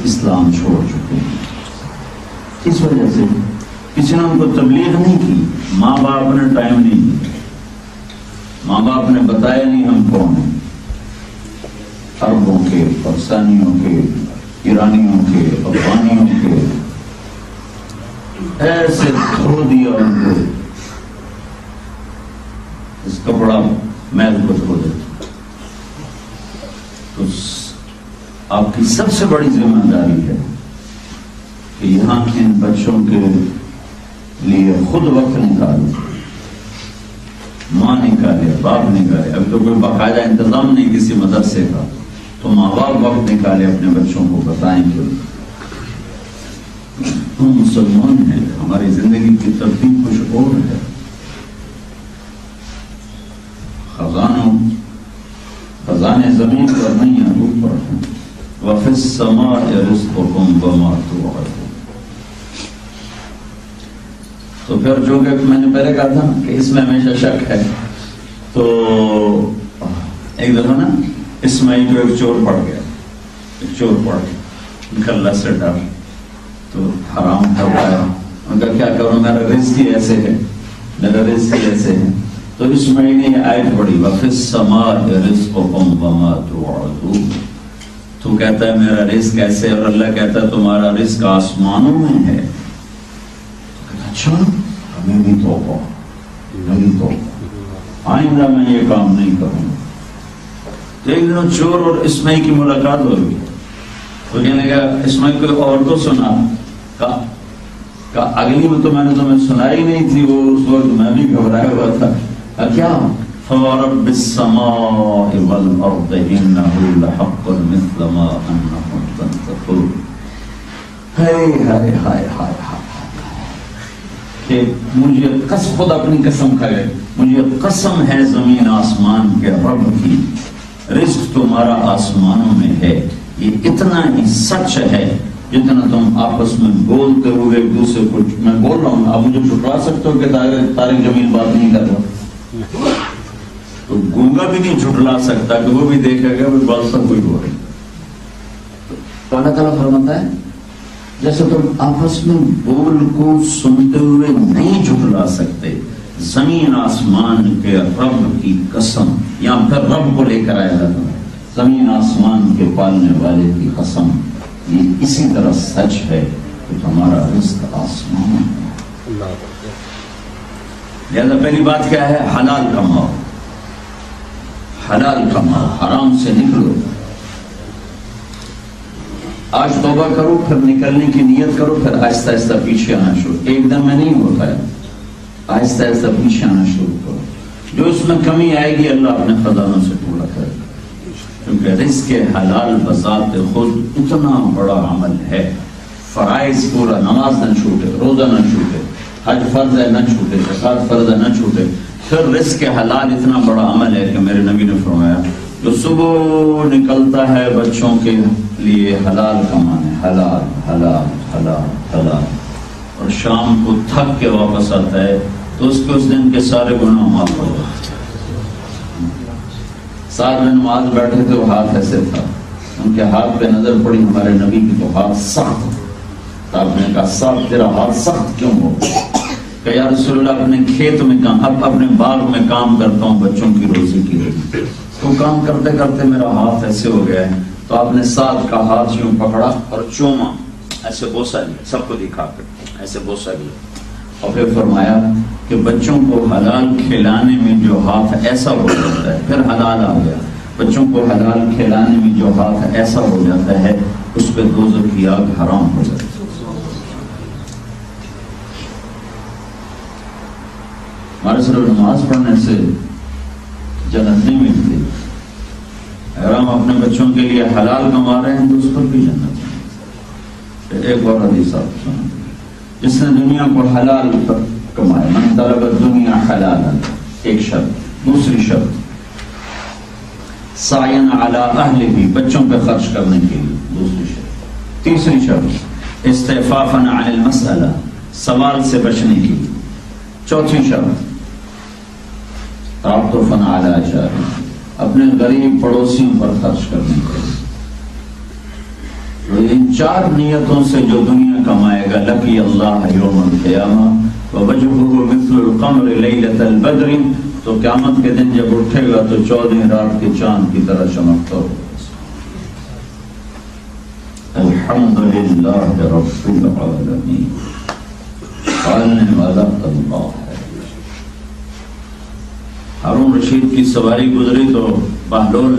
اسلام چھوڑ چکے ہیں۔ اس وجہ سے کسی نے ان کو تبلیغ نہیں کی، ماں باپ نے ٹائم نہیں دیا، ماں باپ نے بتایا نہیں ہم کون ہیں، عربوں کے، پاکستانیوں کے، ایرانیوں کے، افغانیوں کے، ایسے دھو دیا ان کو، اس کپڑا میل کو دھو دیتا۔ تو آپ کی سب سے بڑی ذمہ داری ہے کہ یہاں ان بچوں کے لیے خود وقت نکالو، ماں نکالے، باپ نکالے۔ ابھی تو کوئی باقاعدہ انتظام نہیں کسی مدرسے کا، تو ماں باپ وقت نکالے اپنے بچوں کو بتائیں کہ ہم مسلمان ہیں، ہماری زندگی کی ترتیب کچھ اور ہے، خزانے زمین پر نہیں ہیں، اوپر ہیں، وَفِي السَّمَاءِ رِزْقُكُمْ وَمَا تُوعَدُونَ۔ تو پھر جو کہ میں نے پہلے کہا تھا کہ اس میں ہمیشہ شک ہے، تو ایک دفعہ نا اسماعیل جو ایک چور پڑ گیا، ایک چور پڑ گیا، اللہ سے ڈر، تو حرام کر پایا، ان کا کیا کروں، میرا رزق ہی ایسے ہے، میرا رزق ہی ایسے ہے۔ تو اسماعیل نے یہ آیت پڑھی، وَفِي السَّمَاءِ رِزْقُكُمْ وَمَا تُوعَدُونَ۔ تو کہتا ہے میرا رزق ایسے، اور اللہ کہتا ہے تمہارا رزق آسمانوں میں ہے۔ اچھا میری توبہ، میری توبہ، آئندہ میں یہ کام نہیں کروں گا۔ ایک دن چور اور اسماعیل کی ملاقات ہو گئی، تو کہنے لگا اسماعیل کو اور تو سنا، کہا اگلی میں تو میں نے تمہیں سنائی نہیں تھی، وہ اس وقت میں بھی گھبرایا ہوا تھا۔ کیا فَوَرَبِّ السَّمَاءِ وَالْأَرْضِ إِنَّهُ لَحَقٌّ مِثْلَ مَا أَنَّكُمْ تَنطِقُونَ۔ ہائے ہائے ہائے ہائے کہ مجھے خود اپنی قسم کھا گئے، مجھے قسم ہے زمین آسمان کے رب کی، رزق تمہارا آسمانوں میں ہے، یہ اتنا ہی سچ ہے جتنا تم آپس میں بولتے ہوئے ایک دوسرے کو، میں بول رہا ہوں، آپ مجھے جھٹلا سکتے ہو کہ طارق جمیل بات نہیں کر رہا، تو گونگا بھی نہیں جھٹلا سکتا کہ وہ بھی دیکھے گا وہ بات سب کوئی ہو رہی۔ تو اللہ تعالیٰ فرماتا ہے جیسے تم آپس میں بول کو سنتے ہوئے نہیں جھٹلا سکتے، زمین آسمان کے رب کی قسم، یہاں پھر رب کو لے کر آیا جاتا ہے، زمین آسمان کے پالنے والے کی قسم، یہ اسی طرح سچ ہے کہ تمہارا رزق آسمان ہے۔ لہذا پہلی بات کیا ہے، حلال کماؤ، حلال کماؤ، حرام سے نکلو۔ آج توبہ کرو، پھر نکلنے کی نیت کرو، پھر آہستہ آہستہ پیچھے آنا شروع، ایک دم میں نہیں ہوتا ہے، آہستہ آہستہ پیچھے آنا شروع کرو، جو اس میں کمی آئے گی اللہ اپنے خزانوں سے پورا کرے گا، کیونکہ رزق حلال بذات خود اتنا بڑا عمل ہے۔ فرائض پورا، نماز نہ چھوٹے، روزہ نہ چھوٹے، حج فرض ہے نہ چھوٹے، زکات فرض ہے نہ چھوٹے، پھر رزق حلال اتنا بڑا عمل ہے کہ میرے نبی نے فرمایا جو صبح نکلتا ہے بچوں کے لیے حلال کمانے، حلال حلال حلال حلال، اور شام کو تھک کے واپس آتا ہے تو اس کے اس دن کے سارے گناہ معاف ہو جاتے ہیں۔ ساتھ میں نماز بیٹھے تھے، وہ ہاتھ ایسے تھا، ان کے ہاتھ پہ نظر پڑی ہمارے نبی کی تو ہاتھ سخت، تو آپ نے کہا صاحب تیرا ہاتھ سخت کیوں ہو؟ کہ یا رسول اللہ اپنے کھیت میں کام، اب اپنے باغ میں کام کرتا ہوں بچوں کی روزی کی لیے، تو کام کرتے کرتے میرا ہاتھ ایسے ہو گیا ہے، تو آپ نے ساتھ کا ہاتھ یوں پکڑا اور چوما، ایسے بوسا لیا، سب کو دکھا کر ایسے بوسا لیا، اور پھر فرمایا کہ بچوں کو حلال کھلانے میں جو ہاتھ ایسا ہو جاتا ہے، پھر حلال آ گیا، بچوں کو حلال کھلانے میں جو ہاتھ ایسا ہو جاتا ہے اس پہ دوزخ کی آگ حرام ہو جاتی ہے۔ ہمارے صرف نماز پڑھنے سے جنت نہیں ملتی، اگر ہم اپنے بچوں کے لیے حلال کما رہے ہیں تو اس پر بھی جنت ہے۔ ایک اور حدیث آپ سنا، جس نے دنیا کو حلال پر کمایا، من طلب الدنیا حلالا، ایک شرط، دوسری شرط سعین علی اہلہ، بچوں پہ خرچ کرنے کے لیے، دوسری شرط، تیسری شرط استعفافا عن المسئلہ، سوال سے بچنے کی، چوتھی شرط تعطفا علی جارہ، اپنے غریب پڑوسیوں پر خرچ کرنے کے لیے، تو ان 4 نیتوں سے جو دنیا کمائے گا لقی اللہ یوم القیامہ ووجهه مثل القمر لیلۃ البدر، تو قیامت کے دن جب اٹھے گا تو 14 رات کے چاند کی طرح چمکتا ہوگا۔ الحمدللہ رب العالمین، پالنے والا اللہ ہے۔ ہارون رشید کی سواری گزری تو بہلول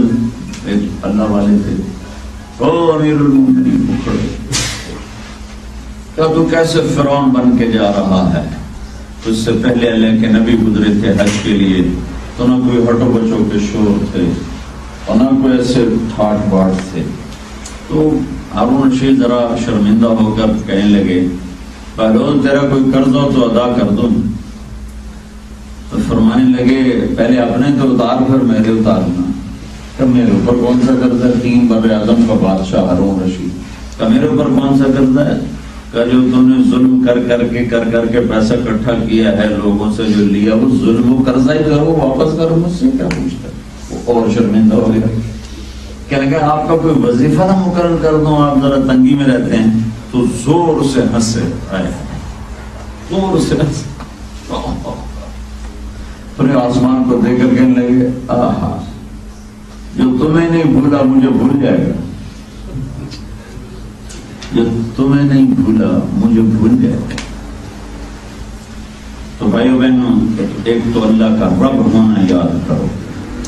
ایک اللہ والے تھے، او امیر المومنین، کیا تو کیسے فرعون بن کے جا رہا ہے؟ اس سے پہلے اللہ کے نبی گزرے تھے حج کے لیے، تو نہ کوئی ہٹو بچوں کے شور تھے اور نہ کوئی ایسے ٹھاٹ باٹ تھے۔ تو ہارون رشید ذرا شرمندہ ہو کر کہنے لگے بہلول تیرا کوئی قرض ہو تو ادا کر دوں۔ تو فرمانے لگے پہلے اپنے تو اتار پھر میرے اتارنا۔ کہ میرے اوپر کون سا قرض ہے؟ 3 بر اعظم کا بادشاہ ہارون رشید کا میرے اوپر کون سا قرض ہے؟ کہ جو تم نے ظلم کر کر کے پیسہ اکٹھا کیا ہے لوگوں سے جو لیا، وہ ظلم و قرضہ ہی کرو، واپس کرو، مجھ سے کیا پوچھتا ہے؟ وہ اور شرمندہ ہو گیا۔ کہنے کہ آپ کا کوئی وظیفہ نہ مقرر کر دوں، آپ ذرا تنگی میں رہتے ہیں۔ تو زور سے ہنسے، زور سے ہنسے، پھر آسمان کو دیکھ کر کہنے لگے آہا، جو تمہیں نہیں بھولا مجھے بھول جائے گا، جو تمہیں نہیں بھولا مجھے بھول جائے گا۔ تو بھائیو بہنوں، ایک تو اللہ کا رب ہونا یاد کرو،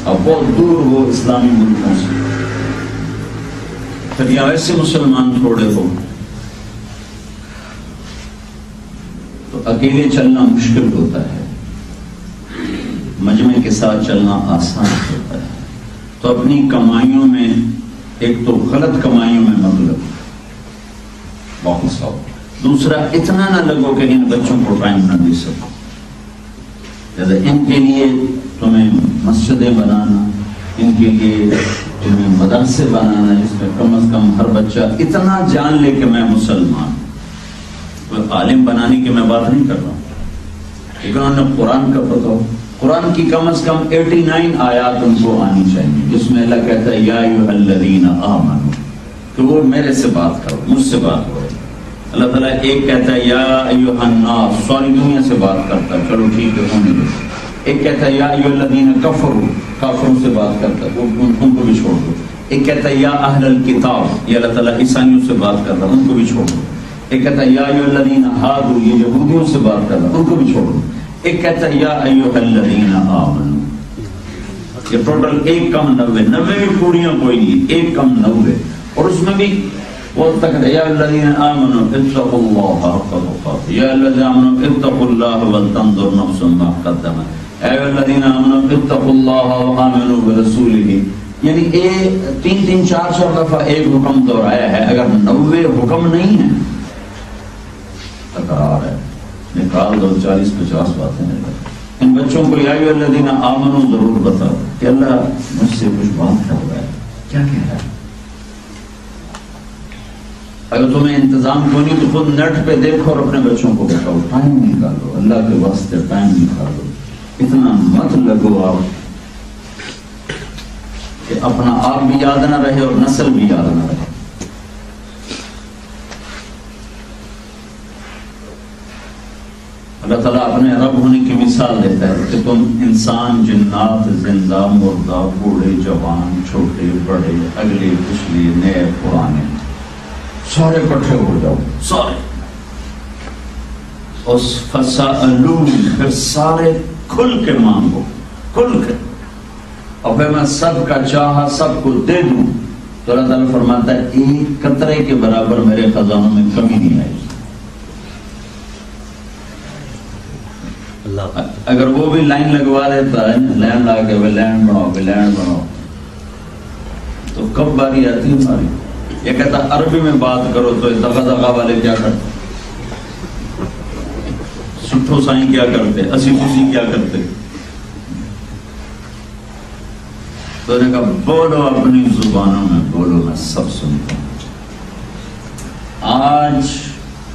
اب بہت دور ہو اسلامی ملکوں سے، پھر یا ایسے مسلمان تھوڑے ہو تو اکیلے چلنا مشکل ہوتا ہے، مجمع کے ساتھ چلنا آسان ہوتا ہے۔ تو اپنی کمائیوں میں ایک تو غلط کمائیوں میں مت لگو، واپس آؤ۔ دوسرا، اتنا نہ لگو کہ ان بچوں کو ٹائم نہ دے سکو۔ ان کے لیے تمہیں مسجدیں بنانا، ان کے لیے تمہیں مدرسے بنانا جس میں کم از کم ہر بچہ اتنا جان لے کہ میں مسلمان ہوں۔ عالم بنانے کی میں بات نہیں کر رہا ہوں، لیکن انہوں نے قرآن کا پتہ ہو، قرآن کی کم از کم 89 آیات ان کو آنی چاہیے جس میں اللہ کہتا ہے یا ایھا الذین آمنوا، کہ وہ میرے سے بات کرو، مجھ سے بات کرو۔ اللہ تعالیٰ ایک کہتا ہے یا ایھا الناس، سوری دنیا سے بات کرتا ہے، چلو ٹھیک ہے ہونے دو۔ ایک کہتا ہے یا ایھا الذین کفروا، کافروں سے بات کرتا ہے، وہ ان کو بھی چھوڑ دو۔ ایک کہتا ہے یا اہل الکتاب، یہ اللہ تعالیٰ عیسائیوں سے بات کرتا ہے، ان کو بھی چھوڑ دو۔ ایک کہتا ہے یا ایھا الذین ھادوا، یہ یہودیوں سے بات کرتا ہے، ان کو بھی چھوڑ دو۔ ایک کہتا ہے یا ایھا الذین آمنوا، یہ ٹوٹل 1 کم 90، 90 بھی پوریاں کوئی نہیں، 1 کم 90، اور اس میں بھی وہ تک یا الذین آمنوا اتقوا اللہ حق تقاته، یا الذین آمنوا اتقوا اللہ ولتنظر نفس ما قدمت، اے الذین آمنوا اتقوا اللہ وآمنوا برسولہ۔ یعنی 3 4 دفعہ ایک حکم دہرایا ہے، اگر 90 حکم نہیں ہے تکرار ہے، نکال دو 40-50 باتیں۔ ان بچوں کو یا ایھا الذین آمنوا ضرور بتاؤ کہ اللہ مجھ سے کچھ بات کر رہا ہے، کیا کہہ رہا ہے۔ اگر تمہیں انتظام کو نہیں تو خود نیٹ پہ دیکھو اور اپنے بچوں کو بتاؤ، ٹائم نکالو، اللہ کے واسطے ٹائم نکالو۔ اتنا مت لگو آپ کہ اپنا آپ بھی یاد نہ رہے اور نسل بھی یاد نہ رہے۔ اللہ تعالیٰ اپنے رب ہونے کی مثال دیتا ہے کہ تم انسان، جنات، زندہ، مردہ، بوڑھے، جوان، چھوٹے، بڑے، اگلے، پچھلے، نئے، پرانے، سارے اکٹھے ہو جاؤ، سارے اس فسألون، پھر سارے کھل کے مانگو، کھل کے، اور پھر میں سب کا چاہا سب کو دے دوں۔ تو اللہ تعالیٰ فرماتا ہے 1 قطرے کے برابر میرے خزانوں میں کمی نہیں آئی۔ اگر وہ بھی لائن لگوا دیتا ہے، لینڈ لا کے لینڈ بناؤ، لینڈ بناؤ، تو کب باری آتی ہے ہماری؟ یہ کہتا عربی میں بات کرو تو دغا دغا والے کیا کرتے، سٹھو سائیں کیا کرتے، اسی خوشی کیا کرتے۔ تو نے کہا بولو اپنی زبانوں میں بولو، میں سب سنتا ہوں۔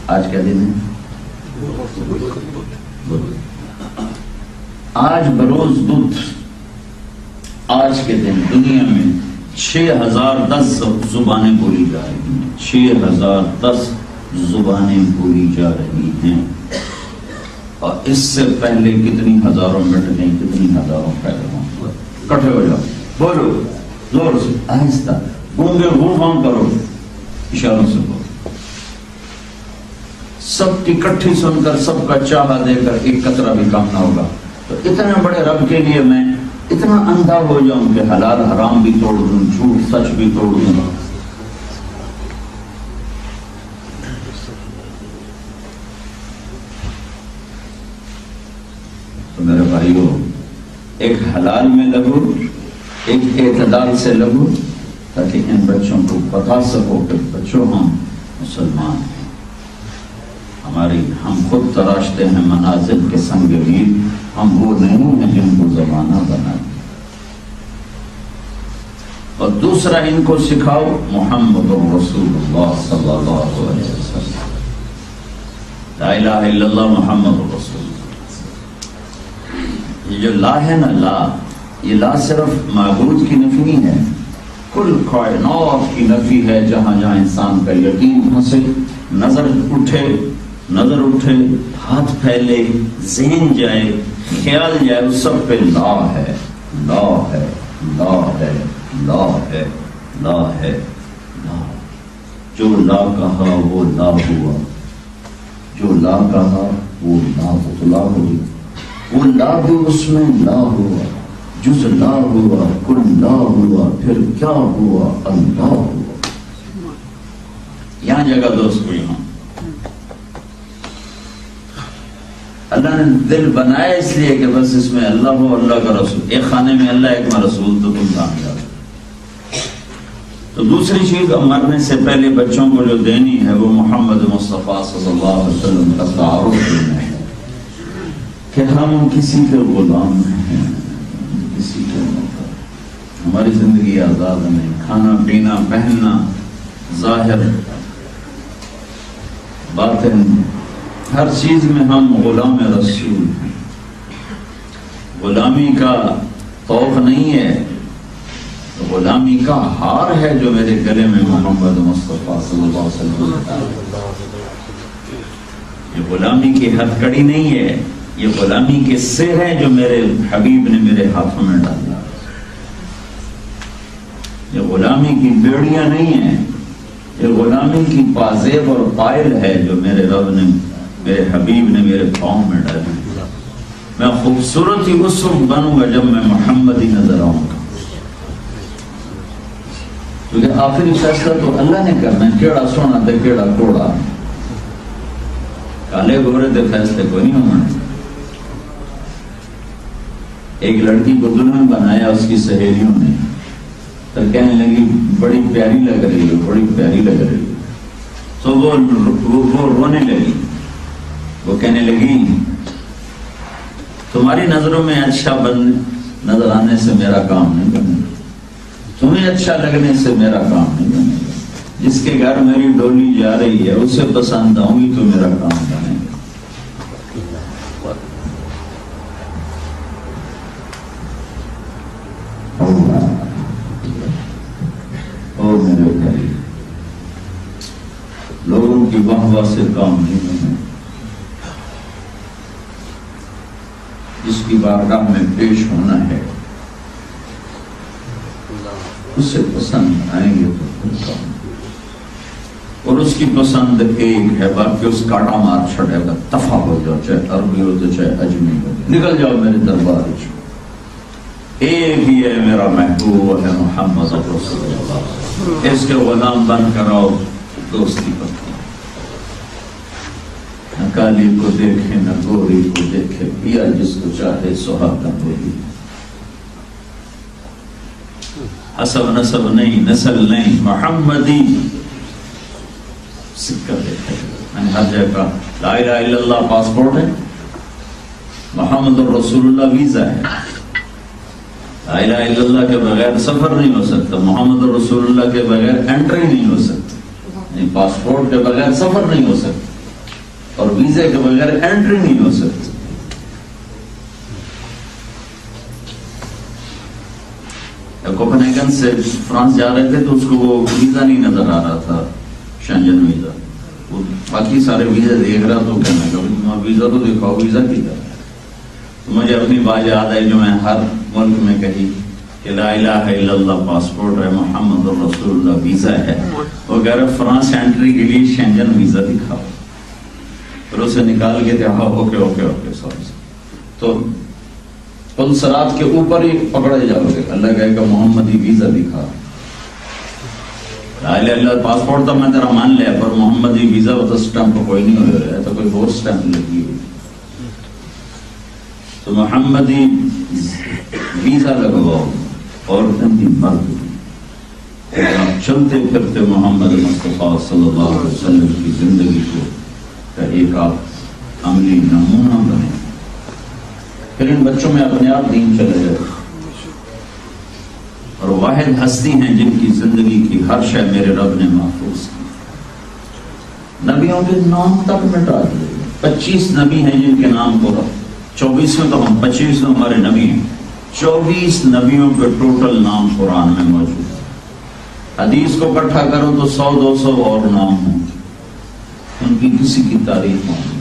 آج کیا دن ہے؟ آج بروز بدھ، آج کے دن دنیا میں 6010 زبانیں بولی جا رہی ہیں، 6010 زبانیں بولی جا رہی ہیں، اور اس سے پہلے کتنی ہزاروں مٹ گئی، کتنی ہزاروں پیدا ہوں۔ کٹھے ہو جاؤ، بولو زور سے، آہستہ، گونگے گونگ کرو، اشاروں سے بولو، سب کی کٹھی سن کر، سب کا چاہا دے کر ایک قطرہ بھی کام نہ ہوگا۔ تو اتنے بڑے رب کے لیے میں اتنا اندھا ہو جاؤں کہ حلال حرام بھی توڑ دوں، جھوٹ سچ بھی توڑ دوں۔ تو میرے بھائیو، ایک حلال میں لگو، ایک اعتدال سے لگو، تاکہ ان بچوں کو بتا سکو کہ بچوں ہم مسلمان ہیں، ہم خود تراشتے ہیں منازل کے سنگ میر، ہم وہ نہیں ہیں جن کو زمانہ بنا دیا۔ اور دوسرا ان کو سکھاؤ محمد رسول اللہ صلی اللہ علیہ وسلم، لا الہ الا اللہ محمد رسول اللہ۔ یہ جو لا ہے نا، لا، یہ لا صرف معبود کی نفی نہیں ہے، کل کائنات کی نفی ہے۔ جہاں جہاں انسان کا یقین پھنسے، نظر اٹھے، ہاتھ پھیلے، ذہن جائے، خیال جائے، اس سب پہ لا ہے، لا ہے، لا ہے، لا ہے، لا ہے، لا۔ جو لا کہا وہ لا ہوا، جو لا کہا وہ لا بتلا ہوئی، وہ لا بھی اس میں لا ہوا، جز لا ہوا، کل لا ہوا، پھر کیا ہوا؟ اللہ ہوا۔ یہاں جگہ دوست کو، یہاں اللہ نے دل بنایا اس لیے کہ بس اس میں اللہ ہو، اللہ کا رسول، ایک خانے میں اللہ، ایک میں رسول، تو تم کامیاب۔ تو دوسری چیز، مرنے سے پہلے بچوں کو جو دینی ہے وہ محمد مصطفیٰ صلی اللہ علیہ وسلم کا تعارف دینا ہے کہ ہم کسی کے غلام ہیں، کسی کے نوکر۔ ہماری زندگی آزاد نہیں، کھانا پینا پہننا ظاہر باطن ہر چیز میں ہم غلام رسول ہیں۔ غلامی کا طوق نہیں ہے، غلامی کا ہار ہے جو میرے گلے میں محمد مصطفیٰ صلی اللہ علیہ وسلم۔ یہ غلامی کی ہتھ کڑی نہیں ہے، یہ غلامی کے سر ہیں جو میرے حبیب نے میرے ہاتھوں میں ڈالا۔ یہ غلامی کی بیڑیاں نہیں ہیں، یہ غلامی کی پازیب اور پائل ہے جو میرے رب نے، میرے حبیب نے میرے پاؤں میں ڈالی۔ میں خوبصورت ہی اس وقت بنوں گا جب میں محمدی نظر آؤں گا، کیونکہ آخری فیصلہ تو اللہ نے کرنا ہے، کیڑا سونا دے کیڑا کوڑا، کالے گورے دے فیصلے کو نہیں ہونا۔ ایک لڑکی کو دلہن بنایا اس کی سہیلیوں نے، تو کہنے لگی بڑی پیاری لگ رہی ہے، بڑی پیاری لگ رہی ہے، تو وہ رونے لگی، وہ کہنے لگی تمہاری نظروں میں اچھا نظر آنے سے میرا کام نہیں بنے گا، تمہیں اچھا لگنے سے میرا کام نہیں بنے گا، جس کے گھر میری ڈولی جا رہی ہے اسے پسند آؤں گی تو میرا کام بنے گا۔ اور میرے بھائی، لوگوں کی واہ واہ سے کام نہیں بنے، جس کی بارگاہ میں پیش ہونا ہے اسے پسند آئیں گے تو پھر کام، اور اس کی پسند ایک ہے، باقی اس کاٹا مار چھڑے گا، دفع ہو جاؤ، چاہے عربی ہو تو چاہے اجمی ہو، نکل جاؤ میرے دربار سے، ایک ہی ہے میرا محبوب ہے محمد رسول اللہ، اس کے غلام بن کر آؤ، دوستی پکی، نہ کالی کو دیکھے نہ گوری کو دیکھے، پیا جس کو چاہے سہاگا ہوئی، حسب نسب نہیں، نسل نہیں، محمدی سکہ دیکھے۔ میں نے ہر جگہ کہا لا الہ الا اللہ پاسپورٹ ہے، محمد رسول اللہ ویزا ہے، لا الہ الا اللہ کے بغیر سفر نہیں ہو سکتا، محمد رسول اللہ کے بغیر انٹری نہیں ہو سکتی، پاسپورٹ کے بغیر سفر نہیں ہو سکتا، اور ویزے کے بغیر انٹری نہیں ہو سکتی۔ کوپنہیگن سے فرانس جا رہے تھے تو اس کو وہ ویزا نہیں نظر آ رہا تھا، شینجن ویزا. وہ باقی سارے ویزا دیکھ رہا تو کہنے لگا ویزا تو دکھاؤ، ویزا کیا. تو مجھے اپنی بات یاد آئی جو میں ہر ملک میں کہی کہ لا الہ الا اللہ پاسپورٹ ہے، محمد رسول اللہ ویزا ہے. وہ کہہ رہے فرانس انٹری کے لیے شینجن ویزا دکھاؤ. پھر اسے نکال کے دیا اوکے اوکے اوکے سوری. تو پل صراط کے اوپر ہی پکڑے جاؤ گے. اللہ کہے گا محمدی ویزا دکھا. لا الہ الا اللہ پاسپورٹ تو میں تیرا مان لیا، پر محمدی ویزا وہ تو اسٹمپ کوئی نہیں ہو رہا ہے، تو کوئی اور اسٹمپ لگی ہوئی. تو محمدی ویزا لگواؤ، عورتیں بھی مرد بھی. چلتے پھرتے محمد مصطفیٰ صلی اللہ علیہ وسلم کی زندگی کو کا ایک آپ عملی نمونہ بنے. پھر ان بچوں میں اپنے آپ دین چلے جائے. اور واحد ہستی ہیں جن کی زندگی کی ہر شے میرے رب نے محفوظ کی. نبیوں کے نام تک مٹا دیے. 25 نبی ہیں جن کے نام کو 24 میں تو ہم 25 میں ہمارے نبی ہیں. 24 نبیوں کے ٹوٹل نام قرآن میں موجود ہے. حدیث کو اکٹھا کرو تو 100-200 اور نام ہوں، ان کی کسی کی تاریخ موجود نہیں.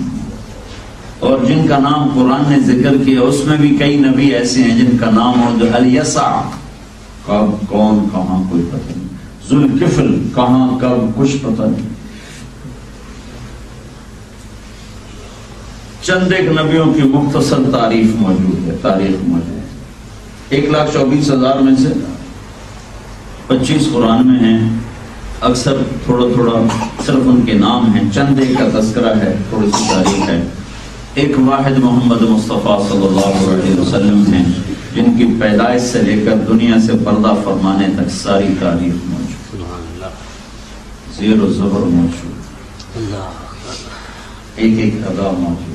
اور جن کا نام قرآن نے ذکر کیا اس میں بھی کئی نبی ایسے ہیں جن کا نام ہو جو الیسع، کب کون کہاں کوئی پتہ نہیں. ذوالکفل کہاں کب کچھ پتہ نہیں. چند ایک نبیوں کی مختصر تعریف موجود ہے، تاریخ موجود ہے. 1,24,000 میں سے 25 قرآن میں ہیں. اکثر تھوڑا تھوڑا صرف ان کے نام ہیں، چند ایک کا تذکرہ ہے، تھوڑی سی تاریخ ہے. ایک واحد محمد مصطفیٰ صلی اللہ علیہ وسلم ہیں جن کی پیدائش سے لے کر دنیا سے پردہ فرمانے تک ساری تاریخ موجود، زیر و زبر موجود، ایک ایک ادا موجود.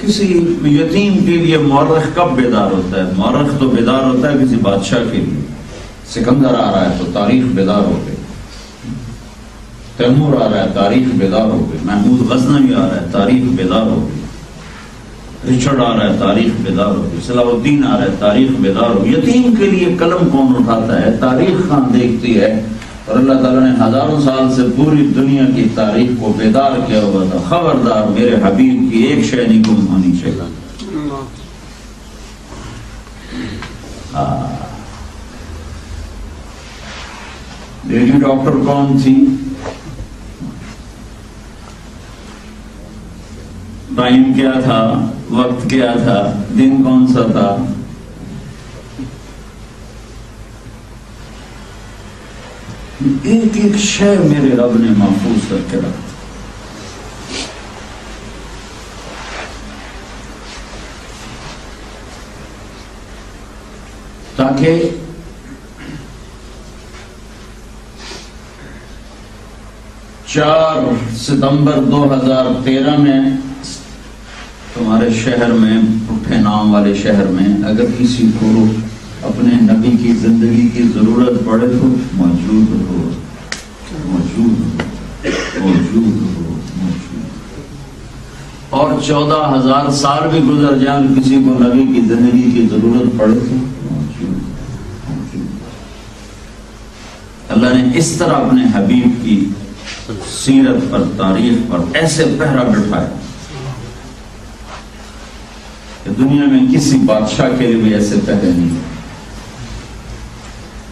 کسی یتیم کے لیے مورخ کب بیدار ہوتا ہے؟ مورخ تو بیدار ہوتا ہے کسی بادشاہ کے لیے. سکندر آ رہا ہے تو تاریخ بیدار ہو گئی. تیمور آ رہا ہے تاریخ بیدار ہو گئی. محمود غزنوی آ رہا ہے تاریخ بیدار ہو گئی. رچرڈ آ رہا ہے تاریخ بیدار ہو گئی. صلاح الدین آ رہا ہے تاریخ بیدار ہو گئی. یتیم کے لیے قلم کون اٹھاتا ہے؟ تاریخ کہاں دیکھتی ہے. اور اللہ تعالیٰ نے ہزاروں سال سے پوری دنیا کی تاریخ کو بیدار کیا ہوا تھا. خبردار میرے حبیب کی ایک شے نہیں گم ہونی چاہیے. لیڈی ڈاکٹر کون تھی؟ ٹائم کیا تھا؟ وقت کیا تھا؟ دن کون سا تھا؟ ایک ایک شے میرے رب نے محفوظ کر کے رکھا. تاکہ چار ستمبر 2013 میں تمہارے شہر میں، پٹھے نام والے شہر میں، اگر کسی کو اپنے نبی کی زندگی کی ضرورت پڑے تو موجود ہو، موجود ہو، موجود ہو، موجود. اور 14,000 سال بھی گزر جائیں کسی کو نبی کی زندگی کی ضرورت پڑے تو موجود، موجود. اللہ نے اس طرح اپنے حبیب کی سیرت پر، تاریخ پر ایسے پہرا بٹھایا کہ دنیا میں کسی بادشاہ کے لیے بھی ایسے پہرے نہیں.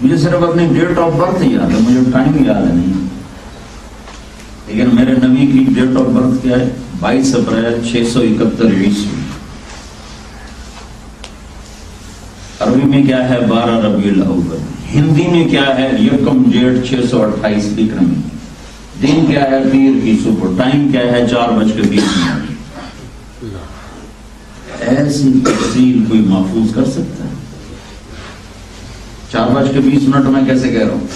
مجھے صرف اپنی ڈیٹ آف برتھ یاد ہے، مجھے ٹائم یاد نہیں، لیکن میرے نبی کی ڈیٹ آف برتھ کیا ہے؟ 22 اپریل 671 عیسوی. عربی میں کیا ہے؟ 12 ربیع الاول. ہندی میں کیا ہے؟ 1 جیٹھ 628 وکرمی. دن کیا ہے؟ پیر کی صبح. ٹائم کیا ہے؟ 4:20. ایسی تفصیل کوئی محفوظ کر سکتا ہے؟ 4:20 میں کیسے کہہ رہا ہوں؟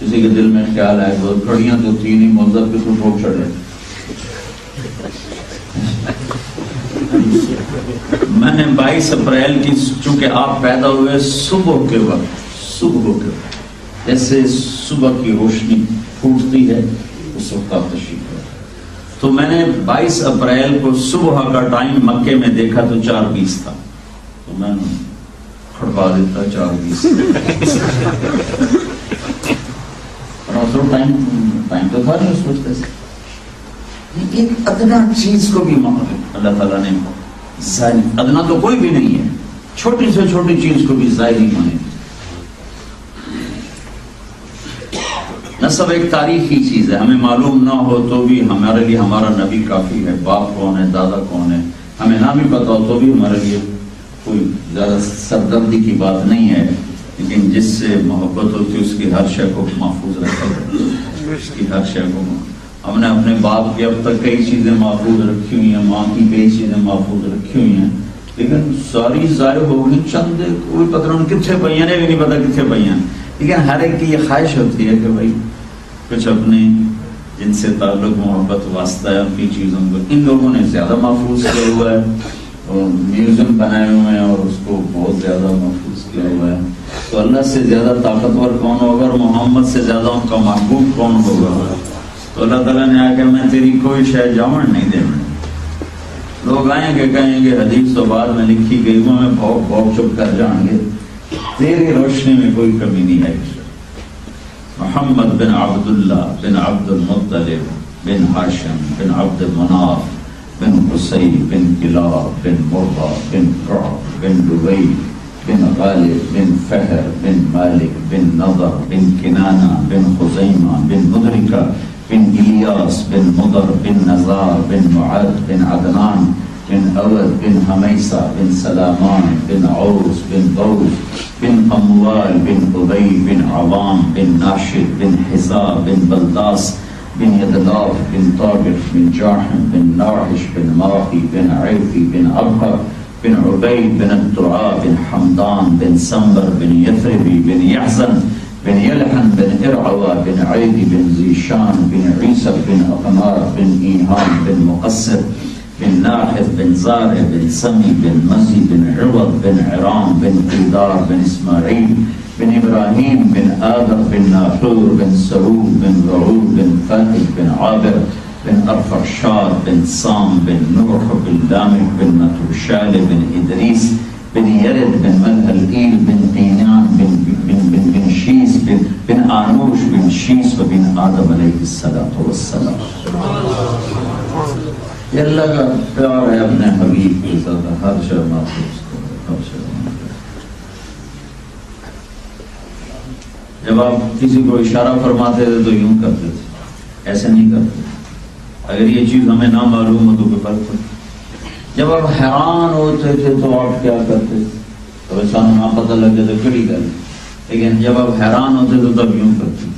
کسی کے دل میں خیال آئے تو کھڑیاں تو تھی نہیں، مذہب پہ تو ٹھوک چڑھے. میں نے 22 اپریل کی، چونکہ آپ پیدا ہوئے صبح کے وقت، جیسے صبح کی روشنی پھوٹتی ہے اس وقت آپ تشریف لائے، تو میں نے 22 اپریل کو صبح کا ٹائم مکے میں دیکھا تو 4:20 تھا. تو میں نے کھڑوا دیتا 4 20 اور ٹائم تو تھا نہیں اس وقت سے. ایک ادنا چیز کو بھی اللہ تعالیٰ نے ظاہر، ادنا تو کوئی بھی نہیں ہے، چھوٹی سے چھوٹی چیز کو بھی ظاہری ہونے. نسب ایک تاریخی چیز ہے، ہمیں معلوم نہ ہو تو بھی ہمارے لیے ہمارا نبی کافی ہے. باپ کون ہے، دادا کون ہے، ہمیں نہ بھی پتا ہو تو بھی ہمارے لیے کوئی زیادہ سردردی کی بات نہیں ہے. لیکن جس سے محبت ہوتی ہے اس کی ہر شے کو محفوظ رکھا جاتا ہے، اس کی ہر شے کو. ہم نے اپنے باپ کی اب تک کئی چیزیں محفوظ رکھی ہوئی ہیں، ماں کی کئی چیزیں محفوظ رکھی ہوئی ہیں، لیکن ساری ضائع ہو گئی. چند کوئی پتہ نہیں کتنے پہیاں نے بھی نہیں پتا کتنے پہیاں. لیکن ہر ایک کی یہ خواہش ہوتی ہے کہ بھائی کچھ اپنے جن سے تعلق محبت واسطہ ہے ان کی چیزوں کو ان لوگوں نے زیادہ محفوظ کیا ہوا ہے، اور میوزیم بنائے ہوئے ہیں اور اس کو بہت زیادہ محفوظ کیا ہوا ہے. تو اللہ سے زیادہ طاقتور کون ہوگا اور محمد سے زیادہ ان کا محبوب کون ہوگا؟ تو اللہ تعالیٰ نے آ کے میں تیری کوئی شے جامن نہیں دے. لوگ آئیں گے کہیں گے حدیث تو بعد میں لکھی گئی، وہ میں بھوک بھوک چپ کر جائیں گے، تیری روشنی میں کوئی کمی نہیں ہے. محمد بن عبداللہ بن عبد المطلب بن ہاشم بن عبد مناف بن قصی بن کلاب بن مرہ بن رعب بن لبی بن غالب بن فہر بن مالک بن نضر بن کنانہ بن خزیمہ بن مدرکہ بن الیاس بن مضر بن نزار بن معد بن عدنان بن اود بن حمیسہ بن سلامان بن عوس بن غوث بن اموال بن ابی بن عوام بن ناشد بن حزاب بن بلداس بن یدلاف بن طاغف بن جاحم بن ناحش بن ماقی بن عیفی بن ابقر بن عبید بن الدعاء بن حمدان بن سمبر بن یثربی بن یحزن بن یلحن بن ارعوا بن عیدی بن زیشان بن عیسى بن اقمار بن ایہام بن مقصر بن ناحث بن زارع بن سمی بن مزی بن عوض بن عرام بن قیدار بن اسماعیل بن ابراہیم بن آدر بن ناحور بن سعود بن رعود بن فاتح بن عابر بن ارفخشاد بن سام بن نوح بن لامح بن متوشال بن ادریس بن یرد بن ملهلئیل بن قینان بن شیس بن آنوش بن شیس و بن آدم علیہ السلام. یہ اللہ کا پیار ہے اپنے حبیب کے ساتھ، ہر شے محفوظ کرو، ہر شے محفوظ. جب آپ کسی کو اشارہ فرماتے تھے تو یوں کرتے تھے، ایسے نہیں کرتے. اگر یہ چیز ہمیں نہ معلوم ہو تو کوئی فرق پڑتا. جب آپ حیران ہوتے تھے تو آپ کیا کرتے تھے؟ تو انسان نہ پتہ لگ جائے تو کھڑی کر. لیکن جب آپ حیران ہوتے تو تب یوں کرتے تھے،